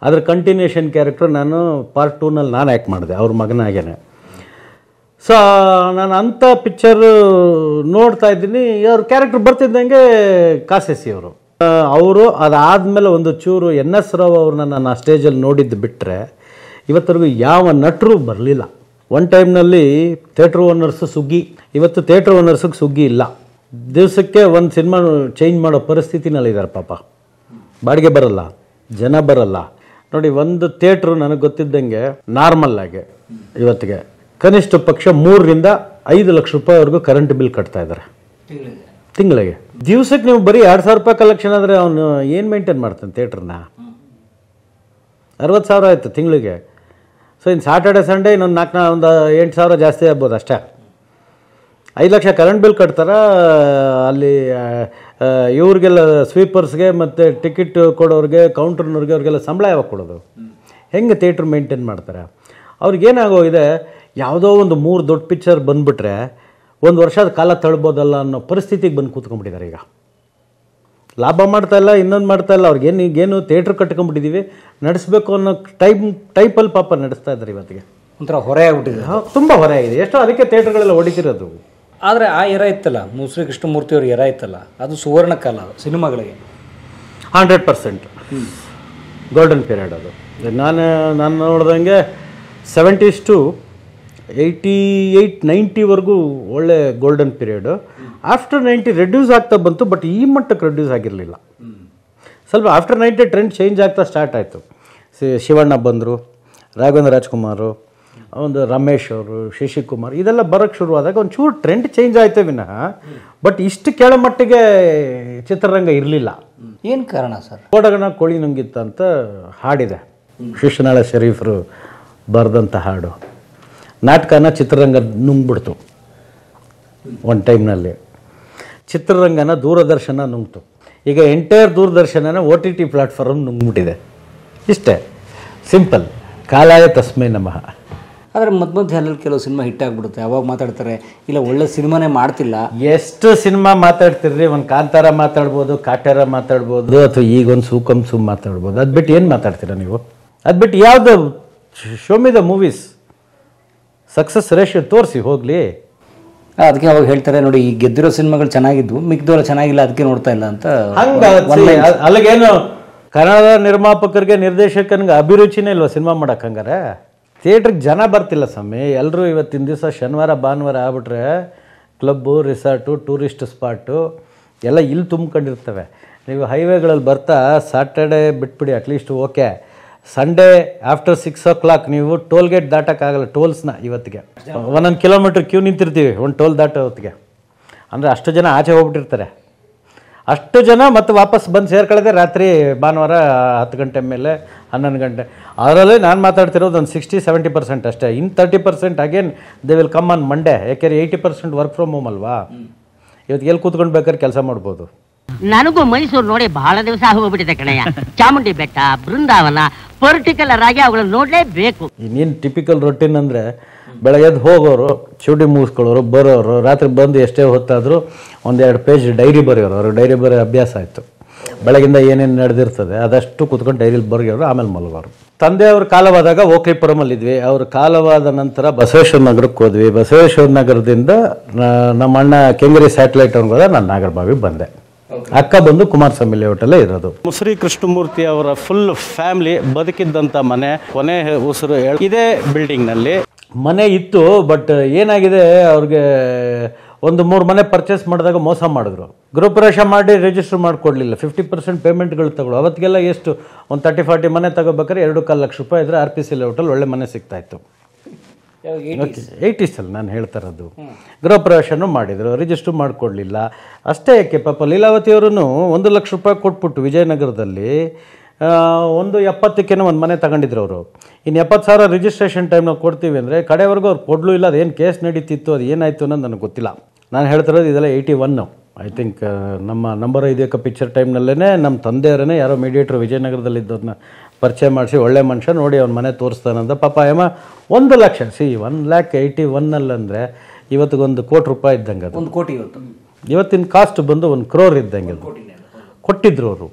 ಅದ್ರ ಕಂಟಿನ್ಯೂಷನ್ ಕ್ಯಾರೆಕ್ಟರ್ ನಾನು ಪಾರ್ಟ್ 2ನಲ್ಲಿ ನಾನು ಆ್ಯಕ್ಟ್ ಮಾಡಿದೆ ಅವ್ರ ಮಗನಾಗೇನೆ. ಸೊ ನಾನು ಅಂಥ ಪಿಕ್ಚರು ನೋಡ್ತಾ ಇದ್ದೀನಿ, ಅವ್ರ ಕ್ಯಾರೆಕ್ಟರ್ ಬರ್ತಿದ್ದಂಗೆ ಕಾಸೆಸಿ ಅವರು ಅದಾದಮೇಲೆ ಒಂದು ಚೂರು NS ರಾವ್ ಅವ್ರನ್ನ ನಾನು ಆ ಸ್ಟೇಜಲ್ಲಿ ನೋಡಿದ್ದು ಬಿಟ್ಟರೆ ಇವತ್ತರೆಗೂ ಯಾವ ನಟರು ಬರಲಿಲ್ಲ. ಒನ್ ಟೈಮ್ನಲ್ಲಿ ಥಿಯೇಟ್ರ್ ಓನರ್ಸು ಸುಗ್ಗಿ, ಇವತ್ತು ಥಿಯೇಟ್ರ್ ಓನರ್ಸಿಗೆ ಸುಗ್ಗಿ ಇಲ್ಲ. ದಿವಸಕ್ಕೆ ಒಂದು ಸಿನಿಮಾ ಚೇಂಜ್ ಮಾಡೋ ಪರಿಸ್ಥಿತಿನಲ್ಲಿದ್ದಾರೆ ಪಾಪ. ಬಾಡಿಗೆ ಬರಲ್ಲ, ಜನ ಬರಲ್ಲ. ನೋಡಿ, ಒಂದು ಥಿಯೇಟ್ರು ನನಗೆ ಗೊತ್ತಿದ್ದಂಗೆ ನಾರ್ಮಲ್ಲಾಗಿ ಇವತ್ತಿಗೆ ಕನಿಷ್ಠ ಪಕ್ಷ 3-5 ಲಕ್ಷ ರೂಪಾಯಿವರೆಗೂ ಕರೆಂಟ್ ಬಿಲ್ ಕಟ್ತಾ ಇದ್ದಾರೆ ತಿಂಗಳಿಗೆ. ದಿವಸಕ್ಕೆ ನೀವು ಬರೀ 2,000 ರೂಪಾಯಿ ಕಲೆಕ್ಷನ್ ಆದರೆ ಅವನು ಏನು ಮೇಂಟೈನ್ ಮಾಡ್ತಾನೆ ಥಿಯೇಟ್ರನ್ನ? 60,000 ಆಯಿತು ತಿಂಗಳಿಗೆ. ಸೊ ಇನ್ನು ಸ್ಯಾಟರ್ಡೆ ಸಂಡೇ ಇನ್ನೊಂದು 8,000 ಜಾಸ್ತಿ ಆಗ್ಬೋದು ಅಷ್ಟೇ. 5 ಲಕ್ಷ ಕರೆಂಟ್ ಬಿಲ್ ಕಟ್ತಾರೆ. ಅಲ್ಲಿ ಇವ್ರಿಗೆಲ್ಲ ಸ್ವೀಪರ್ಸ್ಗೆ ಮತ್ತು ಟಿಕೆಟ್ ಕೊಡೋರಿಗೆ, ಕೌಂಟ್ರ್ನವ್ರಿಗೆ, ಅವ್ರಿಗೆಲ್ಲ ಸಂಬಳ ಯಾವಾಗ ಕೊಡೋದು? ಹೆಂಗೆ ಥಿಯೇಟ್ರ್ ಮೇಂಟೈನ್ ಮಾಡ್ತಾರೆ? ಅವ್ರಿಗೇನಾಗೋಗಿದೆ, ಯಾವುದೋ ಒಂದು 3 ದೊಡ್ಡ ಪಿಕ್ಚರ್ ಬಂದುಬಿಟ್ರೆ 1 ವರ್ಷದ ಕಾಲ ತಳ್ಬೋದಲ್ಲ ಅನ್ನೋ ಪರಿಸ್ಥಿತಿಗೆ ಬಂದು ಕೂತ್ಕೊಂಡ್ಬಿಟ್ಟಿದ್ದಾರೆ. ಈಗ ಲಾಭ ಮಾಡ್ತಾಯಿಲ್ಲ, ಇನ್ನೊಂದು ಮಾಡ್ತಾಯಿಲ್ಲ. ಅವ್ರಿಗೇನು ಈಗೇನು ಥಿಯೇಟ್ರ್ ಕಟ್ಕೊಂಡ್ಬಿಟ್ಟಿದ್ದೀವಿ, ನಡೆಸಬೇಕು ಅನ್ನೋ ಟೈಪಲ್ಲಿ ಪಾಪ ನಡೆಸ್ತಾ ಇದ್ದಾರೆ. ಇವತ್ತಿಗೆ ಒಂಥರ ಹೊರೆ ಆಗ್ಬಿಟ್ಟಿದೆ, ತುಂಬ ಹೊರೆ ಆಗಿದೆ. ಎಷ್ಟೋ ಅದಕ್ಕೆ ಥಿಯೇಟ್ರ್ಗಳೆಲ್ಲ ಹೊಡಿತಿರೋದು. ಆದರೆ ಆ ಎರ ಇತ್ತಲ್ಲ, ಮುಸ್ರಿ ಕೃಷ್ಣಮೂರ್ತಿ ಅವ್ರ ಎರ ಇತ್ತಲ್ಲ, ಅದು ಸುವರ್ಣ ಕಾಲ ಸಿನಿಮಾಗಳಿಗೆ. 100% ಗೋಲ್ಡನ್ ಪೀರಿಯಡ್ ಅದು. ನಾನು ನೋಡ್ದಂಗೆ 70s to 88-90ವರೆಗೂ ಒಳ್ಳೆ ಗೋಲ್ಡನ್ ಪೀರಿಯಡು. ಆಫ್ಟರ್ 90 ರೆಡ್ಯೂಸ್ ಆಗ್ತಾ ಬಂತು, ಬಟ್ ಈ ಮಟ್ಟಕ್ಕೆ ರೆಡ್ಯೂಸ್ ಆಗಿರಲಿಲ್ಲ. ಸ್ವಲ್ಪ ಆಫ್ಟರ್ 90 ಟ್ರೆಂಡ್ ಚೇಂಜ್ ಆಗ್ತಾ ಸ್ಟಾರ್ಟ್ ಆಯಿತು. ಶಿವಣ್ಣ ಬಂದರು, ರಾಘವೇಂದ್ರ ರಾಜ್ಕುಮಾರು, ಒಂದು ರಮೇಶ್ ಅವರು, ಶಶಿಕುಮಾರ್, ಇದೆಲ್ಲ ಬರೋಕ್ಕೆ ಶುರುವಾದಾಗ ಒಂಚೂರು ಟ್ರೆಂಡ್ ಚೇಂಜ್ ಆಯಿತು ವಿನಃ, ಬಟ್ ಇಷ್ಟು ಕೆಳಮಟ್ಟಿಗೆ ಚಿತ್ರರಂಗ ಇರಲಿಲ್ಲ. ಏನು ಕಾರಣ ಸರ್? ಕೋಡಗಣ ಕೋಳಿ ನುಂಗಿತ್ತ ಅಂತ ಹಾಡಿದೆ, ಶಿಶುನಾಳ ಶರೀಫರು ಬರೆದಂಥ ಹಾಡು. ನಾಟಕನ ಚಿತ್ರರಂಗ ನುಂಗ್ಬಿಡ್ತು ಒಂದು ಟೈಮ್ನಲ್ಲಿ. ಚಿತ್ರರಂಗನ ದೂರದರ್ಶನ ನುಂಗ್ತು. ಈಗ ಎಂಟೈರ್ ದೂರದರ್ಶನನ OTT ಪ್ಲಾಟ್ಫಾರ್ಮ್ ನುಂಗ್ಬಿಟ್ಟಿದೆ. ಇಷ್ಟೇ ಸಿಂಪಲ್. ಕಾಲಾಯ ತಸ್ಮೈ ನಮಃ. ಆದರೆ ಮಧ್ಯ ಅಲ್ಲಲ್ಲಿ ಕೆಲವು ಸಿನಿಮಾ ಹಿಟ್ ಆಗಿಬಿಡುತ್ತೆ, ಅವಾಗ ಮಾತಾಡ್ತಾರೆ ಇಲ್ಲ ಒಳ್ಳೆ ಸಿನಿಮಾನೇ ಮಾಡ್ತಿಲ್ಲ. ಎಷ್ಟು ಸಿನಿಮಾ ಮಾತಾಡ್ತಿರ್ರಿ, ಒಂದು ಕಾಂತಾರ ಮಾತಾಡ್ಬೋದು, ಕಾಟ್ಯಾರ ಮಾತಾಡ್ಬೋದು, ಅಥವಾ ಈಗ ಒಂದು ಸೂಕಂ ಸುಮ್ ಮಾತಾಡ್ಬೋದು. ಅದು ಬಿಟ್ಟು ಏನು ಮಾತಾಡ್ತೀರಾ ನೀವು? ಅದು ಬಿಟ್ಟು ಯಾವುದು show me the movies, success ratio ತೋರಿಸಿ ಹೋಗಲಿ. ಅದಕ್ಕೆ ಅವಾಗ ಹೇಳ್ತಾರೆ ನೋಡಿ, ಈ ಗೆದ್ದಿರೋ ಸಿನಿಮಾಗಳು ಚೆನ್ನಾಗಿದ್ವು, ಮಿಕ್ದವಲ್ಲ ಚೆನ್ನಾಗಿಲ್ಲ, ಅದಕ್ಕೆ ನೋಡ್ತಾ ಇಲ್ಲ ಅಂತ. ಹಂಗೆ ಅಲ್ಲಿಗೇನು ಕನ್ನಡದ ನಿರ್ಮಾಪಕರಿಗೆ, ನಿರ್ದೇಶಕನಿಗೆ ಅಭಿರುಚಿನೇ ಇಲ್ವ ಸಿನಿಮಾ ಮಾಡಕ್ಕೆ? ಹಂಗಾರೆ ಥಿಯೇಟ್ರಿಗೆ ಜನ ಬರ್ತಿಲ್ಲ ಸ್ವಾಮಿ. ಎಲ್ಲರೂ ಇವತ್ತಿನ ದಿವಸ ಶನಿವಾರ ಭಾನುವಾರ ಆಗ್ಬಿಟ್ರೆ ಕ್ಲಬ್ಬು, ರಿಸಾರ್ಟು, ಟೂರಿಸ್ಟ್ ಸ್ಪಾಟು ಎಲ್ಲ ಇಲ್ಲಿ ತುಂಬ್ಕೊಂಡಿರ್ತವೆ. ನೀವು ಹೈವೇಗಳಲ್ಲಿ ಬರ್ತಾ ಸಾಟರ್ಡೆ ಬಿಟ್ಬಿಡಿ at least okay, Sunday after 6 o'clock ನೀವು ಟೋಲ್ ಗೇಟ್ ದಾಟೋಕ್ಕಾಗಲ್ಲ. ಟೋಲ್ಸ್ನ ಇವತ್ತಿಗೆ 1 ಕಿಲೋಮೀಟ್ರ್ ಕ್ಯೂ ನಿಂತಿರ್ತೀವಿ ಒಂದು ಟೋಲ್ ದಾಟೋ ಹೊತ್ತಿಗೆ. ಅಂದರೆ ಅಷ್ಟು ಜನ ಆಚೆ ಹೋಗ್ಬಿಟ್ಟಿರ್ತಾರೆ. ಅಷ್ಟು ಜನ ಮತ್ತೆ ವಾಪಸ್ ಬಂದು ಸೇರ್ಕೊಳ್ಳೋದೆ ರಾತ್ರಿ ಭಾನುವಾರ 10 ಗಂಟೆ ಮೇಲೆ 11 ಗಂಟೆ. ಅದರಲ್ಲಿ ನಾನು ಮಾತಾಡ್ತಿರೋದು ಒಂದು 60-70% ಅಷ್ಟೇ. ಇನ್ನು 30% again they will come on Monday. ಯಾಕೆಂದರೆ 80% ವರ್ಕ್ ಫ್ರಮ್ ಹೋಮ್ ಅಲ್ವಾ. ಇವತ್ತು ಎಲ್ಲಿ ಕೂತ್ಕೊಂಡು ಬೇಕಾದ್ರೆ ಕೆಲಸ ಮಾಡ್ಬೋದು. ನನಗೂ ಮೈಸೂರು ನೋಡಿ ಬಹಳ ದಿವಸ ಹೋಗ್ಬಿಟ್ಟಿದೆ ಕಣಯ್ಯ. ಚಾಮುಂಡಿ ಬೆಟ್ಟ, ಬೃಂದಾವನ ಪರ್ಟಿಕ್ಯುಲರ್ ಆಗಿ ಅವುಗಳನ್ನ ನೋಡಲೇಬೇಕು. ಇನ್ನೇನು ಟಿಪಿಕಲ್ ರೊಟೀನ್ ಅಂದರೆ ಬೆಳಗ್ಗೆ ಎದ್ದು ಹೋಗೋರು, ಚೂಡಿ ಮುಗಿಸ್ಕೊಳ್ಳೋರು, ಬರೋರು, ರಾತ್ರಿ ಬಂದು ಎಷ್ಟೇ ಹೊತ್ತಾದರೂ 1-2 ಪೇಜ್ ಡೈರಿ ಬರೆಯೋರು. ಅವ್ರಿಗೆ ಡೈರಿ ಬರೆಯೋ ಅಭ್ಯಾಸ ಆಯಿತು. ಬೆಳಗಿಂದ ಏನೇನು ನಡೆದಿರ್ತದೆ ಅದಷ್ಟು ಕೂತ್ಕೊಂಡು ಡೈರಿಲಿ ಬರೆಯೋರು, ಆಮೇಲೆ ಮಲಗೋರು. ತಂದೆಯವ್ರ ಕಾಲವಾದಾಗ ಓಕ್ಲಿಪುರಮಲ್ಲಿದ್ವಿ. ಅವ್ರ ಕಾಲವಾದ ನಂತರ ಬಸವೇಶ್ವರ ನಗರಕ್ಕೆ ಹೋದ್ವಿ. ಬಸವೇಶ್ವರ ನಗರದಿಂದ ನಮ್ಮ ಅಣ್ಣ ಕೆಂಗೇರಿ ಸ್ಯಾಟಲೈಟ್ ಅವ್ರಿಗೆ ಹೋದ, ನಾನು ನಾಗರಬಾವಿಗೆ ಬಂದೆ. ಅಕ್ಕ ಬಂದು ಕುಮಾರಸ್ವಾಮಿ ಲೇಔಟಲ್ಲೇ ಇರೋದು. ಮುಸುರಿ ಕೃಷ್ಣಮೂರ್ತಿ ಅವರ ಫುಲ್ ಫ್ಯಾಮಿಲಿ ಬದುಕಿದ್ದಂಥ ಮನೆ ಕೊನೆ ಉಸಿರು ಇದೇ ಬಿಲ್ಡಿಂಗ್ನಲ್ಲಿ ಮನೆ ಇತ್ತು. ಬಟ್ ಏನಾಗಿದೆ, ಅವ್ರಿಗೆ ಒಂದು 3 ಮನೆ ಪರ್ಚೇಸ್ ಮಾಡಿದಾಗ ಮೋಸ ಮಾಡಿದ್ರು. ಗೃಹಪ್ರವೇಶ ಮಾಡಿ ರಿಜಿಸ್ಟರ್ ಮಾಡಿಕೊಡ್ಲಿಲ್ಲ. 50% ಪೇಮೆಂಟ್ಗಳು ತಗೊಳ್ಳೋ. ಅವತ್ತಿಗೆಲ್ಲ ಎಷ್ಟು ಒಂದು 30-40 ಮನೆ ತಗೋಬೇಕಾದ್ರೆ 2.25 ಲಕ್ಷ ರೂಪಾಯಿ ಇದ್ರೆ RPC ಲೇಔಟಲ್ಲಿ ಒಳ್ಳೆ ಮನೆ ಸಿಗ್ತಾಯಿತ್ತು. 80s ನಾನು ಹೇಳ್ತಾ ಇರೋದು. ಗೃಹಪ್ರವೇಶನೂ ಮಾಡಿದರು, ರಿಜಿಸ್ಟರ್ ಮಾಡಿಕೊಡ್ಲಿಲ್ಲ. ಅಷ್ಟೇ ಯಾಕೆ ಪಾಪ ಲೀಲಾವತಿಯವರು 1 ಲಕ್ಷ ರೂಪಾಯಿ ಕೊಟ್ಬಿಟ್ಟು ವಿಜಯನಗರದಲ್ಲಿ 170ಕ್ಕೇನೋ ಒಂದು ಮನೆ ತಗೊಂಡಿದ್ರು ಅವರು. ಇನ್ನು 70,000 ರಿಜಿಸ್ಟ್ರೇಷನ್ ಟೈಮ್ನಾಗ ಕೊಡ್ತೀವಿ ಅಂದರೆ ಕಡೆವರೆಗೂ ಅವ್ರು ಕೊಡಲೂ ಇಲ್ಲ. ಅದೇನು ಕೇಸ್ ನಡೀತಿತ್ತು, ಅದು ಏನಾಯಿತು ಅನ್ನೋದು ನನಗೆ ಗೊತ್ತಿಲ್ಲ. ನಾನು ಹೇಳ್ತಿರೋದು ಇದೆಲ್ಲ 81 ಐ ಥಿಂಕ್. ನಮ್ಮ ನಂಬರ್ 5 ಪಿಕ್ಚರ್ ಟೈಮ್ನಲ್ಲೇ ನಮ್ಮ ತಂದೆಯವರೇ ಯಾರೋ ಮೀಡಿಯೇಟ್ರು ವಿಜಯನಗರದಲ್ಲಿದ್ದವ್ರನ್ನ ಪರಿಚಯ ಮಾಡಿಸಿ ಒಳ್ಳೆ ಮನುಷ್ಯ ನೋಡಿ ಅವ್ನ ಮನೆ ತೋರಿಸ್ತಾನಂದ. ಪಾಪ ಏಮ 1 ಲಕ್ಷ 1,81,000 ಅಂದರೆ ಇವತ್ತಿಗೊಂದು ಕೋಟಿ ರೂಪಾಯಿ ಇದ್ದಂಗೆ. ಅದು 1 ಕೋಟಿ ಇವತ್ತಿನ ಕಾಸ್ಟ್ ಬಂದು 1 crore ಇದ್ದಂಗೆ ಅದು ಕೊಟ್ಟಿದ್ರು ಅವರು.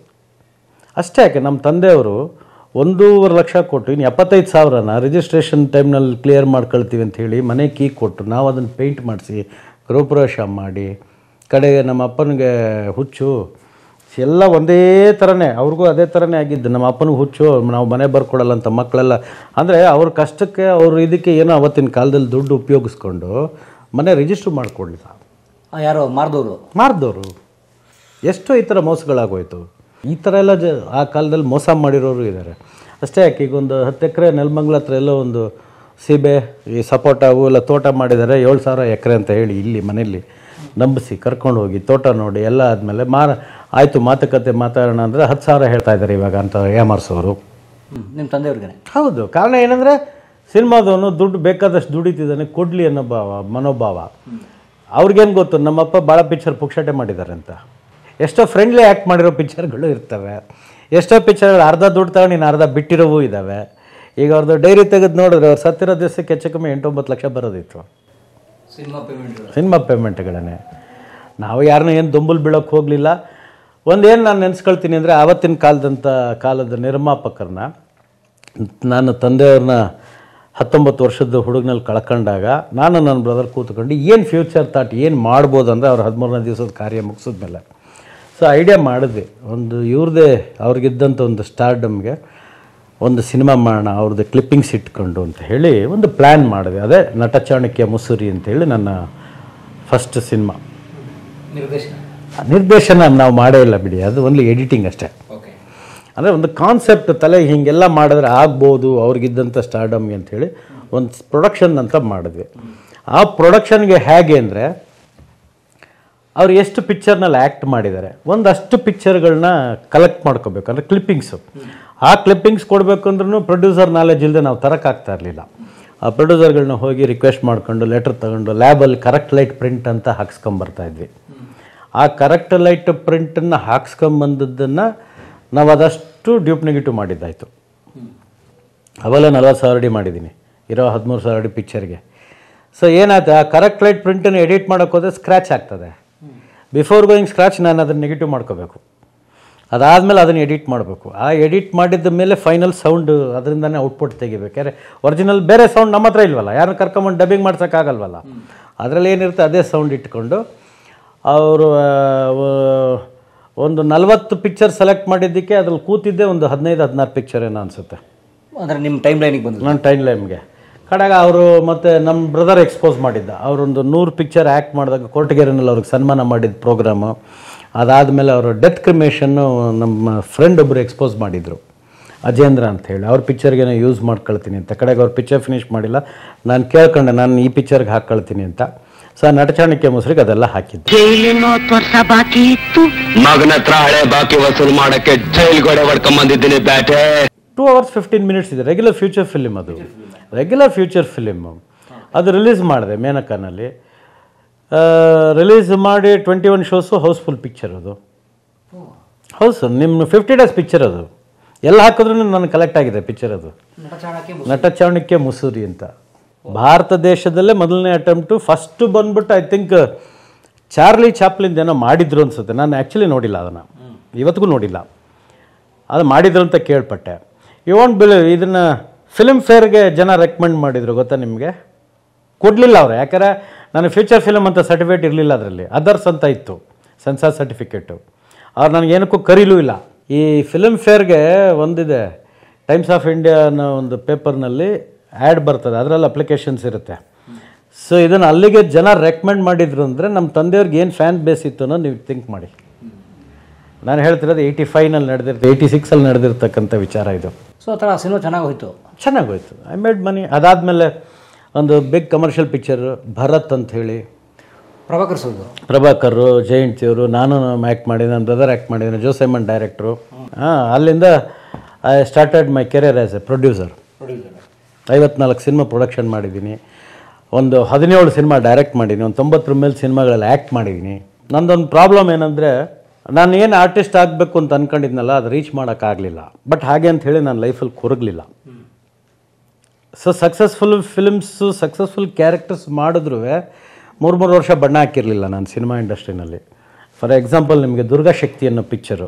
ಅಷ್ಟೇ ಯಾಕೆ ನಮ್ಮ ತಂದೆಯವರು 1.5 ಲಕ್ಷ ಕೊಟ್ಟು ಇನ್ನು 75,000ನ ರಿಜಿಸ್ಟ್ರೇಷನ್ ಟೈಮ್ನಲ್ಲಿ ಕ್ಲಿಯರ್ ಮಾಡ್ಕೊಳ್ತೀವಿ ಅಂತ ಹೇಳಿ ಮನೆ ಕೀ ಕೊಟ್ಟು ನಾವು ಅದನ್ನು ಪೇಂಟ್ ಮಾಡಿಸಿ ಗೃಹಪ್ರವೇಶ ಮಾಡಿ ಕಡೆಗೆ ನಮ್ಮ ಅಪ್ಪನಿಗೆ ಹುಚ್ಚು ಎಲ್ಲ ಒಂದೇ ಥರನೇ, ಅವ್ರಿಗೂ ಅದೇ ಥರನೇ ಆಗಿದ್ದು. ನಮ್ಮ ಅಪ್ಪನಿಗೆ ಹುಚ್ಚು, ನಾವು ಮನೆ ಬರ್ಕೊಡಲ್ಲ ಅಂತ ಮಕ್ಕಳೆಲ್ಲ ಅಂದರೆ ಅವ್ರ ಕಷ್ಟಕ್ಕೆ ಅವರು ಇದಕ್ಕೆ ಏನೋ ಅವತ್ತಿನ ಕಾಲದಲ್ಲಿ ದುಡ್ಡು ಉಪಯೋಗಿಸ್ಕೊಂಡು ಮನೆ ರಿಜಿಸ್ಟ್ರ್ ಮಾಡಿಕೊಡ್ಲಿಲ್ಲ. ಯಾರೋ ಮಾರ್ದವರು ಎಷ್ಟೋ ಈ ಥರ ಮೋಸಗಳಾಗೋಯ್ತು. ಈ ಥರ ಎಲ್ಲ ಆ ಕಾಲದಲ್ಲಿ ಮೋಸ ಮಾಡಿರೋರು ಇದ್ದಾರೆ. ಅಷ್ಟೇ ಯಾಕೆ ಈಗ ಒಂದು 10 ಎಕರೆ ನೆಲಮಂಗಲ ಹತ್ರ ಎಲ್ಲೋ ಒಂದು ಸೀಬೆ ಈ ಸಪೋಟ ಅವು ಎಲ್ಲ ತೋಟ ಮಾಡಿದ್ದಾರೆ. 7,000 ಎಕರೆ ಅಂತ ಹೇಳಿ ಇಲ್ಲಿ ಮನೆಯಲ್ಲಿ ನಂಬಿಸಿ ಕರ್ಕೊಂಡು ಹೋಗಿ ತೋಟ ನೋಡಿ ಎಲ್ಲ ಆದಮೇಲೆ ಆಯಿತು ಮಾತುಕತೆ ಮಾತಾಡೋಣ ಅಂದರೆ 10,000 ಹೇಳ್ತಾ ಇದ್ದಾರೆ ಇವಾಗ ಅಂತ ಏಮಾರಿಸೋರು. ನಿಮ್ಮ ತಂದೆಯವ್ರಿಗೆ ಹೌದು. ಕಾರಣ ಏನಂದರೆ ಸಿನಿಮಾದವನು ದುಡ್ಡು ಬೇಕಾದಷ್ಟು ದುಡಿತಿದ್ದಾನೆ, ಕೊಡಲಿ ಅನ್ನೋ ಮನೋಭಾವ. ಅವ್ರಿಗೇನು ಗೊತ್ತು ನಮ್ಮಪ್ಪ ಭಾಳ ಪಿಕ್ಚರ್ ಪುಕ್ಷಟೆ ಮಾಡಿದ್ದಾರೆ ಅಂತ. ಎಷ್ಟೋ ಫ್ರೆಂಡ್ಲಿ ಆ್ಯಕ್ಟ್ ಮಾಡಿರೋ ಪಿಕ್ಚರ್ಗಳು ಇರ್ತವೆ. ಎಷ್ಟೋ ಪಿಕ್ಚರ್ಗಳು ಅರ್ಧ ದುಡ್ಡು ತಗೊಂಡು ಇನ್ನು ಅರ್ಧ ಬಿಟ್ಟಿರೋವು ಇದ್ದಾವೆ. ಈಗ ಅವ್ರದ್ದು ಡೈರಿ ತೆಗೆದು ನೋಡಿದ್ರೆ ಅವ್ರು ಸತ್ತಿರೋ ದಿವಸಕ್ಕೆ ಹೆಚ್ಚು ಕಮ್ಮಿ 8-9 ಲಕ್ಷ ಬರೋದಿತ್ತು ಸಿನಿಮಾ ಪೇಮೆಂಟ್ಗಳನ್ನೇ. ನಾವು ಯಾರನ್ನೂ ಏನು ದೊಂಬಲ್ ಬೀಳೋಕ್ಕೆ ಹೋಗಲಿಲ್ಲ. ಒಂದೇನು ನಾನು ನೆನೆಸ್ಕೊಳ್ತೀನಿ ಅಂದರೆ ಆವತ್ತಿನ ಕಾಲದ ನಿರ್ಮಾಪಕರನ್ನ ನಾನು ತಂದೆಯವ್ರನ್ನ 19 ವರ್ಷದ ಹುಡುಗನಲ್ಲಿ ಕಳ್ಕೊಂಡಾಗ ನಾನು ನನ್ನ ಬ್ರದರ್ ಕೂತ್ಕೊಂಡು ಏನು ಫ್ಯೂಚರ್ ಥಾಟ್ ಏನು ಮಾಡ್ಬೋದು ಅಂದರೆ ಅವ್ರು 13ನೇ ದಿವಸದ ಕಾರ್ಯ ಮುಗಿಸಿದ್ಮೇಲೆ ಸೊ ಐಡಿಯಾ ಮಾಡಿದ್ವಿ. ಒಂದು ಇವ್ರದ್ದೇ ಅವ್ರಿಗಿದ್ದಂಥ ಒಂದು ಸ್ಟಾರ್ಡಮ್ಗೆ ಒಂದು ಸಿನಿಮಾ ಮಾಡೋಣ ಅವ್ರದ್ದು ಕ್ಲಿಪ್ಪಿಂಗ್ಸ್ ಇಟ್ಕೊಂಡು ಅಂತ ಹೇಳಿ ಒಂದು ಪ್ಲ್ಯಾನ್ ಮಾಡಿದೆ. ಅದೇ ನಟ ಚಾಣಕ್ಯ ಮುಸುರಿ ಅಂತೇಳಿ ನನ್ನ ಫಸ್ಟ್ ಸಿನಿಮಾ. ನಿರ್ದೇಶನ ನಾವು ಮಾಡೇ ಇಲ್ಲ ಬಿಡಿ, ಅದು ಓನ್ಲಿ ಎಡಿಟಿಂಗ್ ಅಷ್ಟೇ. ಅಂದರೆ ಒಂದು ಕಾನ್ಸೆಪ್ಟ್ ತಲೆ ಹೀಗೆಲ್ಲ ಮಾಡಿದ್ರೆ ಆಗ್ಬೋದು ಅವ್ರಿಗಿದ್ದಂಥ ಸ್ಟಾರ್ಡಮ್ಗೆ ಅಂಥೇಳಿ ಒಂದು ಪ್ರೊಡಕ್ಷನ್ ಅಂತ ಮಾಡಿದ್ವಿ. ಆ ಪ್ರೊಡಕ್ಷನ್ಗೆ ಹೇಗೆ ಅಂದರೆ ಅವ್ರು ಎಷ್ಟು ಪಿಕ್ಚರ್ನಲ್ಲಿ ಆ್ಯಕ್ಟ್ ಮಾಡಿದ್ದಾರೆ ಒಂದಷ್ಟು ಪಿಕ್ಚರ್ಗಳನ್ನ ಕಲೆಕ್ಟ್ ಮಾಡ್ಕೋಬೇಕು. ಅಂದರೆ ಕ್ಲಿಪ್ಪಿಂಗ್ಸು, ಆ ಕ್ಲಿಪ್ಪಿಂಗ್ಸ್ ಕೊಡಬೇಕು ಅಂದ್ರೂ ಪ್ರೊಡ್ಯೂಸರ್ ನಾಲೆಜ್ ಇಲ್ಲದೆ ನಾವು ತರೋಕ್ಕಾಗ್ತಾ ಇರಲಿಲ್ಲ. ಆ ಪ್ರೊಡ್ಯೂಸರ್ಗಳನ್ನ ಹೋಗಿ ರಿಕ್ವೆಸ್ಟ್ ಮಾಡ್ಕೊಂಡು ಲೆಟ್ರ್ ತೊಗೊಂಡು ಲ್ಯಾಬಲ್ಲಿ ಕರೆಕ್ಟ್ ಲೈಟ್ ಪ್ರಿಂಟ್ ಅಂತ ಹಾಕ್ಸ್ಕೊಂಬರ್ತಾಯಿದ್ವಿ. ಆ ಕರೆಕ್ಟ್ ಲೈಟ್ ಪ್ರಿಂಟನ್ನು ಹಾಕ್ಸ್ಕೊಂಬಂದದ್ದನ್ನು ನಾವು ಅದಷ್ಟು ಡ್ಯೂಪ್ ನೆಗೆಟಿವ್ ಮಾಡಿದ್ದಾಯಿತು. ಅವೆಲ್ಲ 40,000 ಅಡಿ ಮಾಡಿದ್ದೀನಿ ಇರೋ 13,000 ಅಡಿ ಪಿಕ್ಚರ್ಗೆ. ಸೊ ಏನಾಯ್ತು, ಆ ಕರೆಕ್ಟ್ ಲೈಟ್ ಪ್ರಿಂಟನ್ನು ಎಡಿಟ್ ಮಾಡೋಕ್ಕೆ ಹೋದರೆ ಸ್ಕ್ರ್ಯಾಚ್ ಆಗ್ತದೆ. ಬಿಫೋರ್ ಗೋಯಿಂಗ್ ಸ್ಕ್ರ್ಯಾಚ್ ನಾನು ಅದನ್ನು ನೆಗೆಟಿವ್ ಮಾಡ್ಕೋಬೇಕು, ಅದಾದಮೇಲೆ ಅದನ್ನು ಎಡಿಟ್ ಮಾಡಬೇಕು. ಆ ಎಡಿಟ್ ಮಾಡಿದ ಮೇಲೆ ಫೈನಲ್ ಸೌಂಡು ಅದರಿಂದನೇ ಔಟ್ಪುಟ್ ತೆಗಿಬೇಕು. ಯಾರೆ ಒರಿಜಿನಲ್ ಬೇರೆ ಸೌಂಡ್ ನಮ್ಮ ಹತ್ರ ಇಲ್ವಲ್ಲ, ಯಾರನ್ನ ಕರ್ಕೊಂಬಂದು ಡಬ್ಬಿಂಗ್ ಮಾಡ್ಸೋಕ್ಕಾಗಲ್ವಲ್ಲ. ಅದರಲ್ಲಿ ಏನಿರುತ್ತೆ ಅದೇ ಸೌಂಡ್ ಇಟ್ಕೊಂಡು ಅವರು ಒಂದು 40 ಪಿಕ್ಚರ್ ಸೆಲೆಕ್ಟ್ ಮಾಡಿದ್ದಕ್ಕೆ ಅದ್ರಲ್ಲಿ ಕೂತಿದ್ದೆ ಒಂದು 15-16 ಪಿಕ್ಚರ್ ಏನೋ ಅನಿಸುತ್ತೆ. ಅಂದರೆ ನಿಮ್ಮ ಟೈಮ್ ಲೈನಿಗೆ ಬಂದು ನನ್ನ ಟೈಮ್ ಲೈನ್ಗೆ ಕಡೆಗೆ ಅವರು ಮತ್ತು ನಮ್ಮ ಬ್ರದರ್ ಎಕ್ಸ್ಪೋಸ್ ಮಾಡಿದ್ದ. ಅವರೊಂದು 100 ಪಿಕ್ಚರ್ ಆ್ಯಕ್ಟ್ ಮಾಡಿದಾಗ ಕೊರಟಗೆರೆನಲ್ಲಿ ಅವ್ರಿಗೆ ಸನ್ಮಾನ ಮಾಡಿದ ಪ್ರೋಗ್ರಾಮು. ಅದಾದಮೇಲೆ ಅವರು ಡೆತ್ ಕ್ರಿಮೇಷನ್ನು ನಮ್ಮ ಫ್ರೆಂಡ್ ಒಬ್ಬರು ಎಕ್ಸ್ಪೋಸ್ ಮಾಡಿದರು, ಅಜೇಂದ್ರ ಅಂಥೇಳಿ. ಅವ್ರ ಪಿಕ್ಚರ್ಗೇನೋ ಯೂಸ್ ಮಾಡ್ಕೊಳ್ತೀನಿ ಅಂತ. ಕಡೆಗೆ ಅವ್ರ ಪಿಕ್ಚರ್ ಫಿನಿಷ್ ಮಾಡಿಲ್ಲ, ನಾನು ಕೇಳ್ಕೊಂಡೆ ನಾನು ಈ ಪಿಕ್ಚರ್ಗೆ ಹಾಕ್ಕೊಳ್ತೀನಿ ಅಂತ. ಸೊ ನಟಚಾಣಕ್ಯ ಮುಸ್ರಿಗೆ ಅದೆಲ್ಲ ಹಾಕಿದ್ದು. ಮಗನ ಹತ್ರ ಹಳೆ ಬಾಕಿ ವಸೂಲು ಮಾಡಕ್ಕೆ ಜೈಲ್ ಗೋಡೆ ಹೊಡ್ಕೊಂಬಂದಿದ್ದೀನಿ ಬ್ಯಾಟೆ. 2 hours 15 minutes ಇದೆ. ರೆಗ್ಯುಲರ್ ಫ್ಯೂಚರ್ ಫಿಲಿಮ್ ಅದು, ರೆಗ್ಯುಲರ್ ಫ್ಯೂಚರ್ ಫಿಲಿಮು. ಅದು ರಿಲೀಸ್ ಮಾಡಿದೆ ಮೇನಕಾನಲ್ಲಿ. ರಿಲೀಸ್ ಮಾಡಿ 21 shows, ಹೌಸ್ಫುಲ್ ಪಿಕ್ಚರ್ ಅದು. ಹೌದು ಸರ್, ನಿಮ್ಮ 50 days ಪಿಕ್ಚರ್ ಅದು. ಎಲ್ಲ ಹಾಕಿದ್ರೂ ನನಗೆ ಕಲೆಕ್ಟ್ ಆಗಿದೆ ಪಿಕ್ಚರ್ ಅದು. ನಟಚಾಣಕ್ಯ ಮುಸೂರಿ ಅಂತ ಭಾರತ ದೇಶದಲ್ಲೇ ಮೊದಲನೇ ಅಟೆಂಪ್ಟು. ಫಸ್ಟು ಬಂದ್ಬಿಟ್ಟು ಐ ಥಿಂಕ್ ಚಾರ್ಲಿ ಚಾಪ್ಲಿನ್ ಏನೋ ಮಾಡಿದ್ರು ಅನ್ಸುತ್ತೆ. ನಾನು ಆ್ಯಕ್ಚುಲಿ ನೋಡಿಲ್ಲ ಅದನ್ನು, ಇವತ್ತಿಗೂ ನೋಡಿಲ್ಲ. ಅದು ಮಾಡಿದ್ರು ಅಂತ ಕೇಳ್ಪಟ್ಟೆ. ಯು ವಾಂಟ್ ಬಿಲೀವ್, ಇದನ್ನು ಫಿಲ್ಮ್ ಫೇರ್ಗೆ ಜನ ರೆಕಮೆಂಡ್ ಮಾಡಿದರು, ಗೊತ್ತಾ ನಿಮಗೆ? ಕೊಡಲಿಲ್ಲ ಅವರು, ಯಾಕಂದರೆ ನಾನು ಫ್ಯೂಚರ್ ಫಿಲಮ್ ಅಂತ ಸರ್ಟಿಫಿಕೇಟ್ ಇರಲಿಲ್ಲ ಅದರಲ್ಲಿ, ಅದರ್ಸ್ ಅಂತ ಇತ್ತು ಸೆನ್ಸಾರ್ ಸರ್ಟಿಫಿಕೇಟು. ಅವ್ರು ನನಗೇನಕ್ಕೂ ಕರೀಲೂ ಇಲ್ಲ. ಈ ಫಿಲ್ಮ್ ಫೇರ್ಗೆ ಒಂದಿದೆ, ಟೈಮ್ಸ್ ಆಫ್ ಇಂಡಿಯಾ ಅನ್ನೋ ಒಂದು ಪೇಪರ್ನಲ್ಲಿ ಆ್ಯಡ್ ಬರ್ತದೆ, ಅದರಲ್ಲಿ ಅಪ್ಲಿಕೇಶನ್ಸ್ ಇರುತ್ತೆ. ಸೊ ಇದನ್ನು ಅಲ್ಲಿಗೆ ಜನ ರೆಕಮೆಂಡ್ ಮಾಡಿದ್ರು ಅಂದರೆ ನಮ್ಮ ತಂದೆಯವ್ರಿಗೆ ಏನು ಫ್ಯಾನ್ ಬೇಸ್ ಇತ್ತು ಅನ್ನೋ ನೀವು ಥಿಂಕ್ ಮಾಡಿ. ನಾನು ಹೇಳ್ತಿರೋದು 85ನಲ್ಲಿ ನಡೆದಿರ್ತ 86ಅಲ್ಲಿ ನಡೆದಿರ್ತಕ್ಕಂಥ ವಿಚಾರ ಇದು. ಸೊ ಆ ಥರ ಸಿನಿಮಾ ಚೆನ್ನಾಗೋಯ್ತು. ಐ ಮೇಡ್ ಮನಿ. ಅದಾದಮೇಲೆ ಒಂದು ಬಿಗ್ ಕಮರ್ಷಿಯಲ್ ಪಿಕ್ಚರು ಭರತ್ ಅಂತ ಹೇಳಿ, ಪ್ರಭಾಕರ್, ಜಯಂತಿಯವರು, ನಾನು ಆ್ಯಕ್ಟ್ ಮಾಡಿದ್ದೀನಿ, ನನ್ನ ಬ್ರದರ್ ಆ್ಯಕ್ಟ್ ಮಾಡಿದ್ದೀನಿ, ಜೋಸೆಮನ್ ಡೈರೆಕ್ಟ್ರು. ಅಲ್ಲಿಂದ I started my career as A producer. 54 cinema production ಮಾಡಿದ್ದೀನಿ, ಒಂದು 17 ಸಿನಿಮಾ ಡೈರೆಕ್ಟ್ ಮಾಡಿದ್ದೀನಿ, ಒಂದು 90 ಮೇಲೆ ಸಿನಿಮಾಗಳಲ್ಲಿ ಆ್ಯಕ್ಟ್ ಮಾಡಿದ್ದೀನಿ. ನಂದೊಂದು ಪ್ರಾಬ್ಲಮ್ ಏನಂದರೆ, ನಾನು ಏನು ಆರ್ಟಿಸ್ಟ್ ಆಗಬೇಕು ಅಂತ ಅಂದ್ಕೊಂಡಿದ್ನಲ್ಲ ಅದು ರೀಚ್ ಮಾಡೋಕ್ಕಾಗಲಿಲ್ಲ. ಬಟ್ ಹಾಗೆ ಅಂತ ಹೇಳಿ ನಾನು ಲೈಫಲ್ಲಿ ಕೊರಗಲಿಲ್ಲ. So successful films, successful characters ಮಾಡಿದ್ರೂ 3 ವರ್ಷ ಬಣ್ಣ ಹಾಕಿರಲಿಲ್ಲ ನಾನು ಸಿನಿಮಾ ಇಂಡಸ್ಟ್ರಿನಲ್ಲಿ. ಫಾರ್ ಎಕ್ಸಾಂಪಲ್ ನಿಮಗೆ ದುರ್ಗಾಶಕ್ತಿ ಅನ್ನೋ ಪಿಕ್ಚರು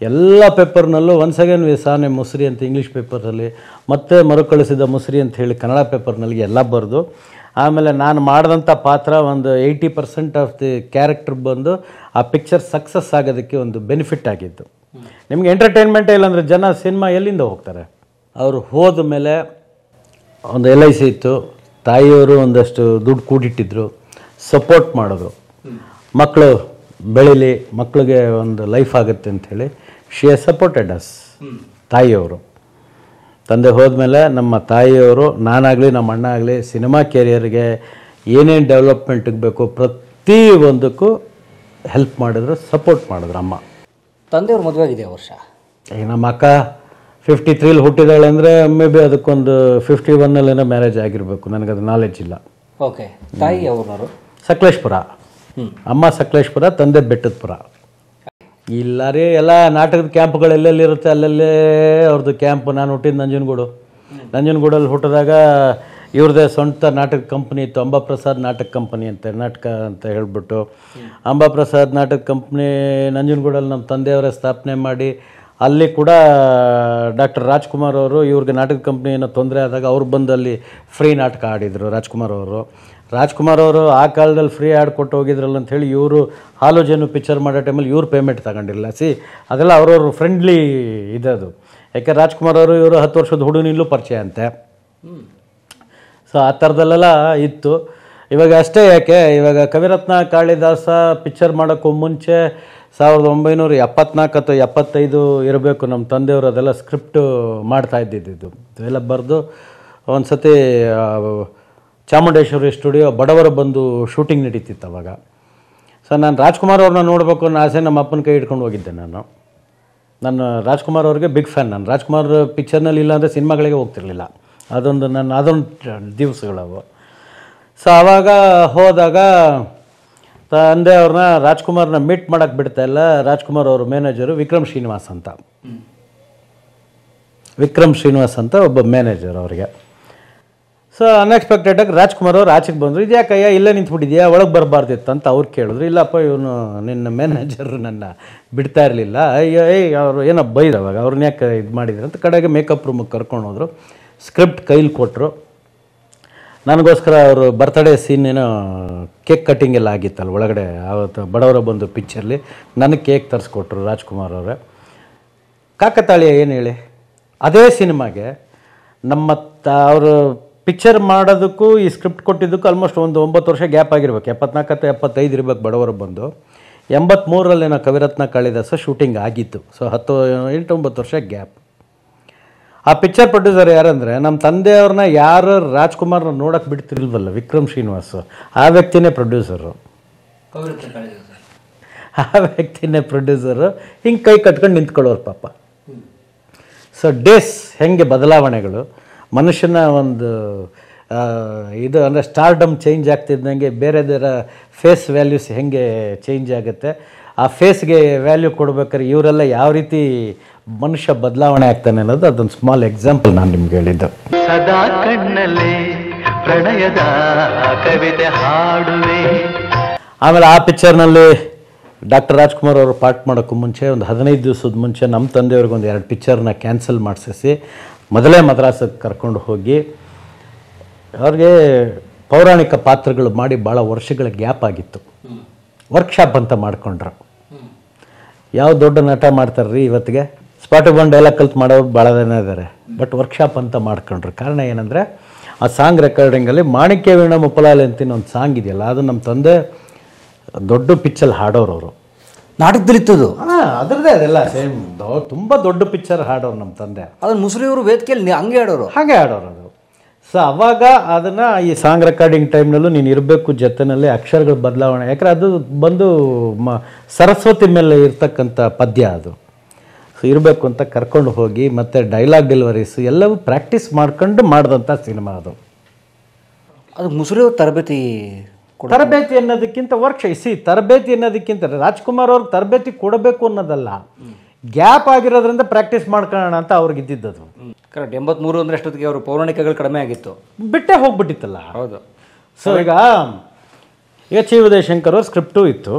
ಎಲ್ಲ ಪೇಪರ್ನಲ್ಲೂ once again we San A ಮುಸ್ರಿ ಅಂತ ಇಂಗ್ಲೀಷ್ ಪೇಪರಲ್ಲಿ, ಮತ್ತೆ ಮರುಕಳಿಸಿದ ಮುಸ್ರಿ ಅಂತ ಹೇಳಿ ಕನ್ನಡ ಪೇಪರ್ನಲ್ಲಿ ಎಲ್ಲ ಬರೆದು, ಆಮೇಲೆ ನಾನು ಮಾಡಿದಂಥ ಪಾತ್ರ ಒಂದು 80% ಆಫ್ ದಿ ಕ್ಯಾರೆಕ್ಟರ್ ಬಂದು ಆ ಪಿಕ್ಚರ್ ಸಕ್ಸಸ್ ಆಗೋದಕ್ಕೆ ಒಂದು ಬೆನಿಫಿಟ್ ಆಗಿದ್ದು. ನಿಮಗೆ ಎಂಟರ್ಟೈನ್ಮೆಂಟೇ ಇಲ್ಲಾಂದರೆ ಜನ ಸಿನಿಮಾ ಎಲ್ಲಿಂದ ಹೋಗ್ತಾರೆ? ಅವರು ಹೋದ ಮೇಲೆ ಒಂದು LIC ಇತ್ತು, ತಾಯಿಯವರು ಒಂದಷ್ಟು ದುಡ್ಡು ಕೂಡಿಟ್ಟಿದ್ರು, ಸಪೋರ್ಟ್ ಮಾಡೋದು, ಮಕ್ಕಳು ಬೆಳೀಲಿ, ಮಕ್ಕಳಿಗೆ ಒಂದು ಲೈಫ್ ಆಗುತ್ತೆ ಅಂಥೇಳಿ ಶಿ ಹ್ಯಾಸ್ ಸಪೋರ್ಟೆಡ್ ಅಸ್. ತಾಯಿಯವರು, ತಂದೆ ಹೋದ್ಮೇಲೆ ನಮ್ಮ ತಾಯಿಯವರು, ನಾನಾಗಲಿ ನಮ್ಮ ಅಣ್ಣ ಆಗಲಿ ಸಿನಿಮಾ ಕೆರಿಯರ್ಗೆ ಏನೇನು ಡೆವಲಪ್ಮೆಂಟಿಗೆ ಬೇಕು ಪ್ರತಿ ಒಂದಕ್ಕೂ ಹೆಲ್ಪ್ ಮಾಡಿದ್ರು, ಸಪೋರ್ಟ್ ಮಾಡಿದ್ರು ಅಮ್ಮ. ತಂದೆಯವ್ರ ಮದುವೆ ಆಗಿದೆ ವರ್ಷ. ಈಗ ನಮ್ಮ ಅಕ್ಕ 53ಲಿ ಹುಟ್ಟಿದಾಳೆ ಅಂದರೆ ಮೇ ಬಿ ಅದಕ್ಕೊಂದು 51ನಲ್ಲೇನೋ ಮ್ಯಾರೇಜ್ ಆಗಿರಬೇಕು, ನನಗದು ನಾಲೆಡ್ಜ್ ಇಲ್ಲ. ಓಕೆ. ತಾಯಿ ಅವ್ರವರು ಸಕಲೇಶ್ಪುರ, ಅಮ್ಮ ಸಕಲೇಶ್ಪುರ, ತಂದೆ ಬೆಟ್ಟದಪುರ. ಇಲ್ಲ ರೀ, ಎಲ್ಲ ನಾಟಕದ ಕ್ಯಾಂಪ್ಗಳು ಎಲ್ಲೆಲ್ಲಿರುತ್ತೆ ಅಲ್ಲಲ್ಲೇ ಅವ್ರದ್ದು ಕ್ಯಾಂಪ್. ನಾನು ಹುಟ್ಟಿದ್ದು ನಂಜನಗೂಡಲ್ಲಿ ಹುಟ್ಟಿದಾಗ ಇವ್ರದ್ದೇ ಸ್ವಂತ ನಾಟಕ ಕಂಪ್ನಿ ಇತ್ತು, ಅಂಬಾಪ್ರಸಾದ್ ನಾಟಕ ಕಂಪನಿ ಅಂತ, ನಾಟಕ ಅಂತ ಹೇಳ್ಬಿಟ್ಟು ಅಂಬಾಪ್ರಸಾದ್ ನಾಟಕ ಕಂಪ್ನಿ ನಂಜನಗೂಡಲ್ಲಿ ನಮ್ಮ ತಂದೆಯವರೇ ಸ್ಥಾಪನೆ ಮಾಡಿ, ಅಲ್ಲಿ ಕೂಡ ಡಾಕ್ಟರ್ ರಾಜ್ಕುಮಾರ್ ಅವರು ಇವ್ರಿಗೆ ನಾಟಕ ಕಂಪ್ನಿ ಏನೋ ತೊಂದರೆ ಆದಾಗ ಅವ್ರು ಬಂದು ಅಲ್ಲಿ ಫ್ರೀ ನಾಟಕ ಆಡಿದರು. ರಾಜ್ಕುಮಾರ್ ಅವರು ಆ ಕಾಲದಲ್ಲಿ ಫ್ರೀ ಆಡ್ಕೊಟ್ಟು ಹೋಗಿದ್ರಲ್ಲ ಅಂಥೇಳಿ ಇವರು ಹಾಲು ಜೇನು ಪಿಕ್ಚರ್ ಮಾಡೋ ಟೈಮಲ್ಲಿ ಇವ್ರು ಪೇಮೆಂಟ್ ತಗೊಂಡಿರಲಿಲ್ಲ. ಅದೆಲ್ಲ ಅವ್ರವ್ರ ಫ್ರೆಂಡ್ಲಿ ಇದದು. ಯಾಕೆ ರಾಜ್ಕುಮಾರ್ ಅವರು ಇವರು 10 ವರ್ಷದ ಹುಡುಗನಿಲ್ಲೂ ಪರಿಚಯ ಅಂತೆ. ಸೊ ಆ ಥರದಲ್ಲೆಲ್ಲ ಇತ್ತು. ಇವಾಗ ಅಷ್ಟೇ ಯಾಕೆ, ಇವಾಗ ಕವಿರತ್ನ ಕಾಳಿದಾಸ ಪಿಕ್ಚರ್ ಮಾಡೋಕ್ಕೂ ಮುಂಚೆ 1974 ಅಥವಾ 75 ಇರಬೇಕು, ನಮ್ಮ ತಂದೆಯವರು ಅದೆಲ್ಲ ಸ್ಕ್ರಿಪ್ಟು ಮಾಡ್ತಾ ಇದ್ದಿದ್ದು. ಇವೆಲ್ಲ ಬರೆದು ಒಂದು ಸತಿ ಚಾಮುಂಡೇಶ್ವರಿ ಸ್ಟುಡಿಯೋ ಬಡವರ ಬಂದು ಶೂಟಿಂಗ್ ನಡೀತಿತ್ತು ಅವಾಗ. ಸೊ ನಾನು ರಾಜ್ಕುಮಾರ್ ಅವ್ರನ್ನ ನೋಡಬೇಕು ಅನ್ನೋ ಆಸೆ ನಮ್ಮ ಅಪ್ಪನ ಕೈ ಹಿಡ್ಕೊಂಡು ಹೋಗಿದ್ದೆ. ನಾನು ರಾಜ್ಕುಮಾರ್ ಅವ್ರಿಗೆ ಬಿಗ್ ಫ್ಯಾನ್. ನಾನು ರಾಜ್ಕುಮಾರ್ ಪಿಕ್ಚರ್ನಲ್ಲಿ ಇಲ್ಲ ಅಂದರೆ ಸಿನಿಮಾಗಳಿಗೆ ಹೋಗ್ತಿರ್ಲಿಲ್ಲ. ಅದೊಂದು ದಿವಸಗಳವು. ಸೊ ಆವಾಗ ಹೋದಾಗ ತಂದೆ ಅವ್ರನ್ನ ರಾಜ್ಕುಮಾರ್ನ ಮೀಟ್ ಮಾಡೋಕ್ಕೆ ಬಿಡ್ತಾಯಿಲ್ಲ. ರಾಜ್ಕುಮಾರ್ ಅವ್ರ ಮ್ಯಾನೇಜರು ವಿಕ್ರಮ್ ಶ್ರೀನಿವಾಸ್ ಅಂತ ಒಬ್ಬ ಮ್ಯಾನೇಜರ್ ಅವ್ರಿಗೆ. ಸೊ ಅನ್ಎಕ್ಸ್ಪೆಕ್ಟೆಡಾಗಿ ರಾಜ್ಕುಮಾರ್ ಅವ್ರು ಆಚೆಗೆ ಬಂದರು. ಇದ್ಯಾಕಯ್ಯ ಇಲ್ಲೇ ನಿಂತ್ಬಿಟ್ಟಿದ್ಯಾ, ಒಳಗೆ ಬರಬಾರ್ದಿತ್ತು ಅಂತ ಅವ್ರು ಕೇಳಿದ್ರು. ಇಲ್ಲಪ್ಪ, ಇವನು ನಿನ್ನ ಮ್ಯಾನೇಜರ್ ನನ್ನ ಬಿಡ್ತಾ ಇರಲಿಲ್ಲ. ಅವರು ಏನೋ ಬೈದ್ರು ಅವಾಗ, ಅವ್ರನ್ನ ಯಾಕೆ ಇದು ಮಾಡಿದ್ರು ಅಂತ. ಕಡೆಗೆ ಮೇಕಪ್ ರೂಮಿಗೆ ಕರ್ಕೊಂಡು ಹೋದರು, ಸ್ಕ್ರಿಪ್ಟ್ ಕೈಲಿ ಕೊಟ್ಟರು. ನನಗೋಸ್ಕರ ಅವರು ಬರ್ತ್ಡೇ ಸೀನ್ ಏನೋ ಕೇಕ್ ಕಟ್ಟಿಂಗ್ ಎಲ್ಲ ಆಗಿತ್ತಲ್ಲ ಒಳಗಡೆ, ಆವತ್ತು ಬಡವರ ಬಂದು ಪಿಕ್ಚರ್ಲಿ ನನಗೆ ಕೇಕ್ ತರಿಸ್ಕೊಟ್ರು ರಾಜ್ಕುಮಾರ್ ಅವರೇ. ಕಾಕತಾಳೀಯ ಏನು ಹೇಳಿ, ಅದೇ ಸಿನಿಮಾಗೆ ನಮ್ಮ ಅವರು ಪಿಕ್ಚರ್ ಮಾಡೋದಕ್ಕೂ ಈ ಸ್ಕ್ರಿಪ್ಟ್ ಕೊಟ್ಟಿದ್ದಕ್ಕೂ ಆಲ್ಮೋಸ್ಟ್ ಒಂದು 9 ವರ್ಷ ಗ್ಯಾಪ್ ಆಗಿರ್ಬೇಕು. 74 ಅಥವಾ 75 ಇರಬೇಕು ಬಡವರು ಬಂದು. 83ರಲ್ಲಿ ಏನೋ ಕವಿರತ್ನ ಕಾಳಿದಾಸ ಶೂಟಿಂಗ್ ಆಗಿತ್ತು. ಸೊ 8-9 ವರ್ಷ ಗ್ಯಾಪ್. ಆ ಪಿಕ್ಚರ್ ಪ್ರೊಡ್ಯೂಸರ್ ಯಾರಂದರೆ ನಮ್ಮ ತಂದೆಯವ್ರನ್ನ ಯಾರು ರಾಜ್ಕುಮಾರ್ನ ನೋಡೋಕೆ ಬಿಡ್ತಿರ್ಲ್ವಲ್ಲ, ವಿಕ್ರಮ್ ಶ್ರೀನಿವಾಸ್, ಆ ವ್ಯಕ್ತಿನೇ ಪ್ರೊಡ್ಯೂಸರು. ಆ ವ್ಯಕ್ತಿನೇ ಪ್ರೊಡ್ಯೂಸರು. ಹಿಂಗೆ ಕೈ ಕಟ್ಕೊಂಡು ನಿಂತ್ಕೊಳ್ಳೋರು ಪಾಪ. ಸೊ ಡೇಸ್ ಹೆಂಗೆ ಬದಲಾವಣೆಗಳು, ಮನುಷ್ಯನ ಒಂದು ಇದು ಅಂದರೆ ಸ್ಟಾರ್ಡಮ್ ಚೇಂಜ್ ಆಗ್ತಿದ್ದಂಗೆ ಬೇರೆದರ ಫೇಸ್ ವ್ಯಾಲ್ಯೂಸ್ ಹೆಂಗೆ ಚೇಂಜ್ ಆಗುತ್ತೆ, ಆ ಫೇಸ್ಗೆ ವ್ಯಾಲ್ಯೂ ಕೊಡ್ಬೇಕಾದ್ರೆ ಇವರೆಲ್ಲ ಯಾವ ರೀತಿ ಮನುಷ್ಯ ಬದಲಾವಣೆ ಆಗ್ತಾನೆ ಅನ್ನೋದು ಅದೊಂದು ಸ್ಮಾಲ್ ಎಕ್ಸಾಂಪಲ್ ನಾನು ನಿಮ್ಗೆ ಹೇಳಿದ್ದು. ಸದಾ ಕಣ್ಣಲ್ಲಿ ಪ್ರಣಯದ ಕವಿತೆ ಹಾಡುವೆ. ಆಮೇಲೆ ಆ ಪಿಕ್ಚರ್ನಲ್ಲಿ ಡಾಕ್ಟರ್ ರಾಜ್ಕುಮಾರ್ ಅವರು ಪಾರ್ಟ್ ಮಾಡೋಕ್ಕೂ ಮುಂಚೆ ಒಂದು 15 ದಿವಸದ ಮುಂಚೆ ನಮ್ಮ ತಂದೆಯವ್ರಿಗೆ ಒಂದು 2 ಪಿಕ್ಚರ್ನ ಕ್ಯಾನ್ಸಲ್ ಮಾಡಿಸಿ ಮೊದಲೇ ಮದ್ರಾಸಿಗೆ ಕರ್ಕೊಂಡು ಹೋಗಿ ಅವ್ರಿಗೆ ಪೌರಾಣಿಕ ಪಾತ್ರಗಳು ಮಾಡಿ ಭಾಳ ವರ್ಷಗಳ ಗ್ಯಾಪ್ ಆಗಿತ್ತು. ವರ್ಕ್ಶಾಪ್ ಅಂತ ಮಾಡ್ಕೊಂಡ್ರು. ಯಾವ ದೊಡ್ಡ ನಟ ಮಾಡ್ತಾರ್ರಿ ಇವತ್ತಿಗೆ, ಸ್ಪಾಟಿಗೆ ಬಂದು ಡೈಲಾಗ್ ಕಲ್ತು ಮಾಡೋರು ಭಾಳ ಜನ ಇದ್ದಾರೆ. ಬಟ್ ವರ್ಕ್ಶಾಪ್ ಅಂತ ಮಾಡ್ಕೊಂಡ್ರು. ಕಾರಣ ಏನಂದರೆ ಆ ಸಾಂಗ್ ರೆಕಾರ್ಡಿಂಗಲ್ಲಿ ಮಾಣಿಕ್ಯ ವೀಣ ಮುಪ್ಪಲಾಲೆ ಅಂತಿನ ಒಂದು ಸಾಂಗ್ ಇದೆಯಲ್ಲ, ಅದು ನಮ್ಮ ತಂದೆ ದೊಡ್ಡ ಪಿಚ್ಚಲ್ಲಿ ಹಾಡೋರು ಅವರು. ನಾಟಕದಲ್ಲಿತ್ತದು? ಅದರದ್ದೇ ಅದೆಲ್ಲ ಸೇಮ್ ತುಂಬ ದೊಡ್ಡ ಪಿಕ್ಚರ್ ಹಾಡೋರು ನಮ್ಮ ತಂದೆ. ಅದನ್ನು ಮುಸುರಿಯವರು ವೇದಿಕೆಯಲ್ಲಿ ಹಂಗೆ ಆಡೋರು. ಹಾಗೆ ಆಡೋರು ಅದು. ಸೊ ಅವಾಗ ಅದನ್ನು ಈ ಸಾಂಗ್ ರೆಕಾರ್ಡಿಂಗ್ ಟೈಮ್ನಲ್ಲೂ ನೀನು ಇರಬೇಕು ಜೊತೆಯಲ್ಲಿ, ಅಕ್ಷರಗಳ ಬದಲಾವಣೆ. ಯಾಕಂದರೆ ಅದು ಬಂದು ಸರಸ್ವತಿ ಮೇಲೆ ಇರ್ತಕ್ಕಂಥ ಪದ್ಯ ಅದು. ಸೊ ಇರಬೇಕು ಅಂತ ಕರ್ಕೊಂಡು ಹೋಗಿ ಮತ್ತು ಡೈಲಾಗ್ ಡೆಲಿವರೀಸ್ ಎಲ್ಲವೂ ಪ್ರಾಕ್ಟೀಸ್ ಮಾಡ್ಕೊಂಡು ಮಾಡಿದಂಥ ಸಿನಿಮಾ ಅದು. ಅದು ಮುಸುರಿಯವ್ರ ತರಬೇತಿ ಅನ್ನೋದಕ್ಕಿಂತ ತರಬೇತಿ ಅನ್ನೋದಕ್ಕಿಂತ ರಾಜ್ಕುಮಾರ್ ಅವ್ರಿಗೆ ತರಬೇತಿ ಕೊಡಬೇಕು ಅನ್ನೋದಲ್ಲ, ಗ್ಯಾಪ್ ಆಗಿರೋದ್ರಿಂದ ಪ್ರಾಕ್ಟೀಸ್ ಮಾಡ್ಕೊಳ್ಳೋಣ ಅಂತ ಅವ್ರಿಗೆ ಇದ್ದಿದ್ದದು. ಕರೆಕ್ಟ್. 83 ಅಂದ್ರೆ ಅಷ್ಟೊತ್ತಿಗೆ ಅವರು ಪೌರಾಣಿಕಗಳು ಕಡಿಮೆ ಆಗಿತ್ತು, ಬಿಟ್ಟೇ ಹೋಗ್ಬಿಟ್ಟಿತ್ತಲ್ಲ. ಹೌದು. ಸೊ ಈಗ ಎಚ್ ಉದಯಶಂಕರ್ ಅವ್ರ ಸ್ಕ್ರಿಪ್ಟು ಇತ್ತು,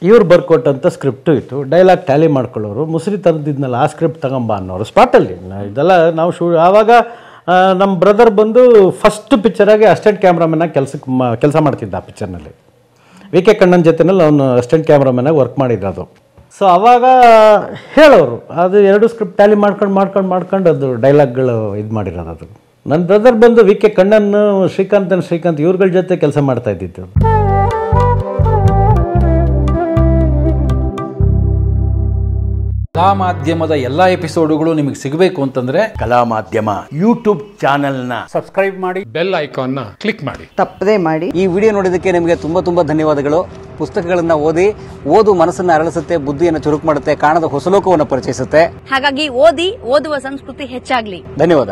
ಇವ್ರು ಬರ್ಕೊಟ್ಟಂಥ ಸ್ಕ್ರಿಪ್ಟು ಇತ್ತು, ಡೈಲಾಗ್ ಟ್ಯಾಲಿ ಮಾಡ್ಕೊಳ್ಳೋರು. ಮುಸುರಿ ತಂದಿದ್ನಲ್ಲ ಆ ಸ್ಕ್ರಿಪ್ಟ್ ತಗೊಂಬ ಅನ್ನೋರು ಸ್ಪಾಟಲ್ಲಿ. ಇದೆಲ್ಲ ನಾವು ಆವಾಗ ನಮ್ಮ ಬ್ರದರ್ ಬಂದು ಫಸ್ಟ್ ಪಿಕ್ಚರಾಗಿ ಅಸಿಸ್ಟೆಂಟ್ ಕ್ಯಾಮ್ರಾಮನ್ನಾಗಿ ಕೆಲಸ ಮಾಡ್ತಿದ್ದ. ಆ ಪಿಕ್ಚರ್ನಲ್ಲಿ ವಿ.ಕೆ. ಕಣ್ಣನ್ ಜೊತೆನಲ್ಲಿ ಅವನು ಅಸಿಸ್ಟೆಂಟ್ ಕ್ಯಾಮ್ರಾಮನ್ನಾಗಿ ವರ್ಕ್ ಮಾಡಿದ್ದು. ಸೊ ಅವಾಗ ಹೇಳೋರು ಅದು 2 ಸ್ಕ್ರಿಪ್ಟ್ ಟ್ಯಾಲಿ ಮಾಡ್ಕೊಂಡು ಅದು ಡೈಲಾಗ್ಗಳು ಇದು ಮಾಡಿರೋದು. ಅದು ನನ್ನ ಬ್ರದರ್ ಬಂದು ವಿ.ಕೆ. ಕಣ್ಣನ್, ಶ್ರೀಕಾಂತ್ ಇವ್ರಗಳ ಜೊತೆ ಕೆಲಸ ಮಾಡ್ತಾ ಇದ್ದಿದ್ದು. ಕಲಾ ಮಾಧ್ಯಮದ ಎಲ್ಲ ಎಪಿಸೋಡುಗಳು ನಿಮಗೆ ಸಿಗಬೇಕು ಅಂತಂದ್ರೆ ಕಲಾ ಮಾಧ್ಯಮ ಯೂಟ್ಯೂಬ್ ಚಾನೆಲ್ನ ಸಬ್ಸ್ಕ್ರೈಬ್ ಮಾಡಿ, ಬೆಲ್ ಐಕಾನ್ನ ಕ್ಲಿಕ್ ಮಾಡಿ, ತಪ್ಪದೇ ಮಾಡಿ. ಈ ವಿಡಿಯೋ ನೋಡಿದ್ದಕ್ಕೆ ನಿಮಗೆ ತುಂಬಾ ಧನ್ಯವಾದಗಳು. ಪುಸ್ತಕಗಳನ್ನ ಓದು ಮನಸ್ಸನ್ನ ಅರಳಿಸುತ್ತೆ, ಬುದ್ಧಿಯನ್ನು ಚುರುಕು ಮಾಡುತ್ತೆ, ಕಾಣದ ಹೊಸ ಲೋಕವನ್ನು ಪರಿಚಯಿಸುತ್ತೆ. ಹಾಗಾಗಿ ಓದುವ ಸಂಸ್ಕೃತಿ ಹೆಚ್ಚಾಗ್ಲಿ. ಧನ್ಯವಾದ.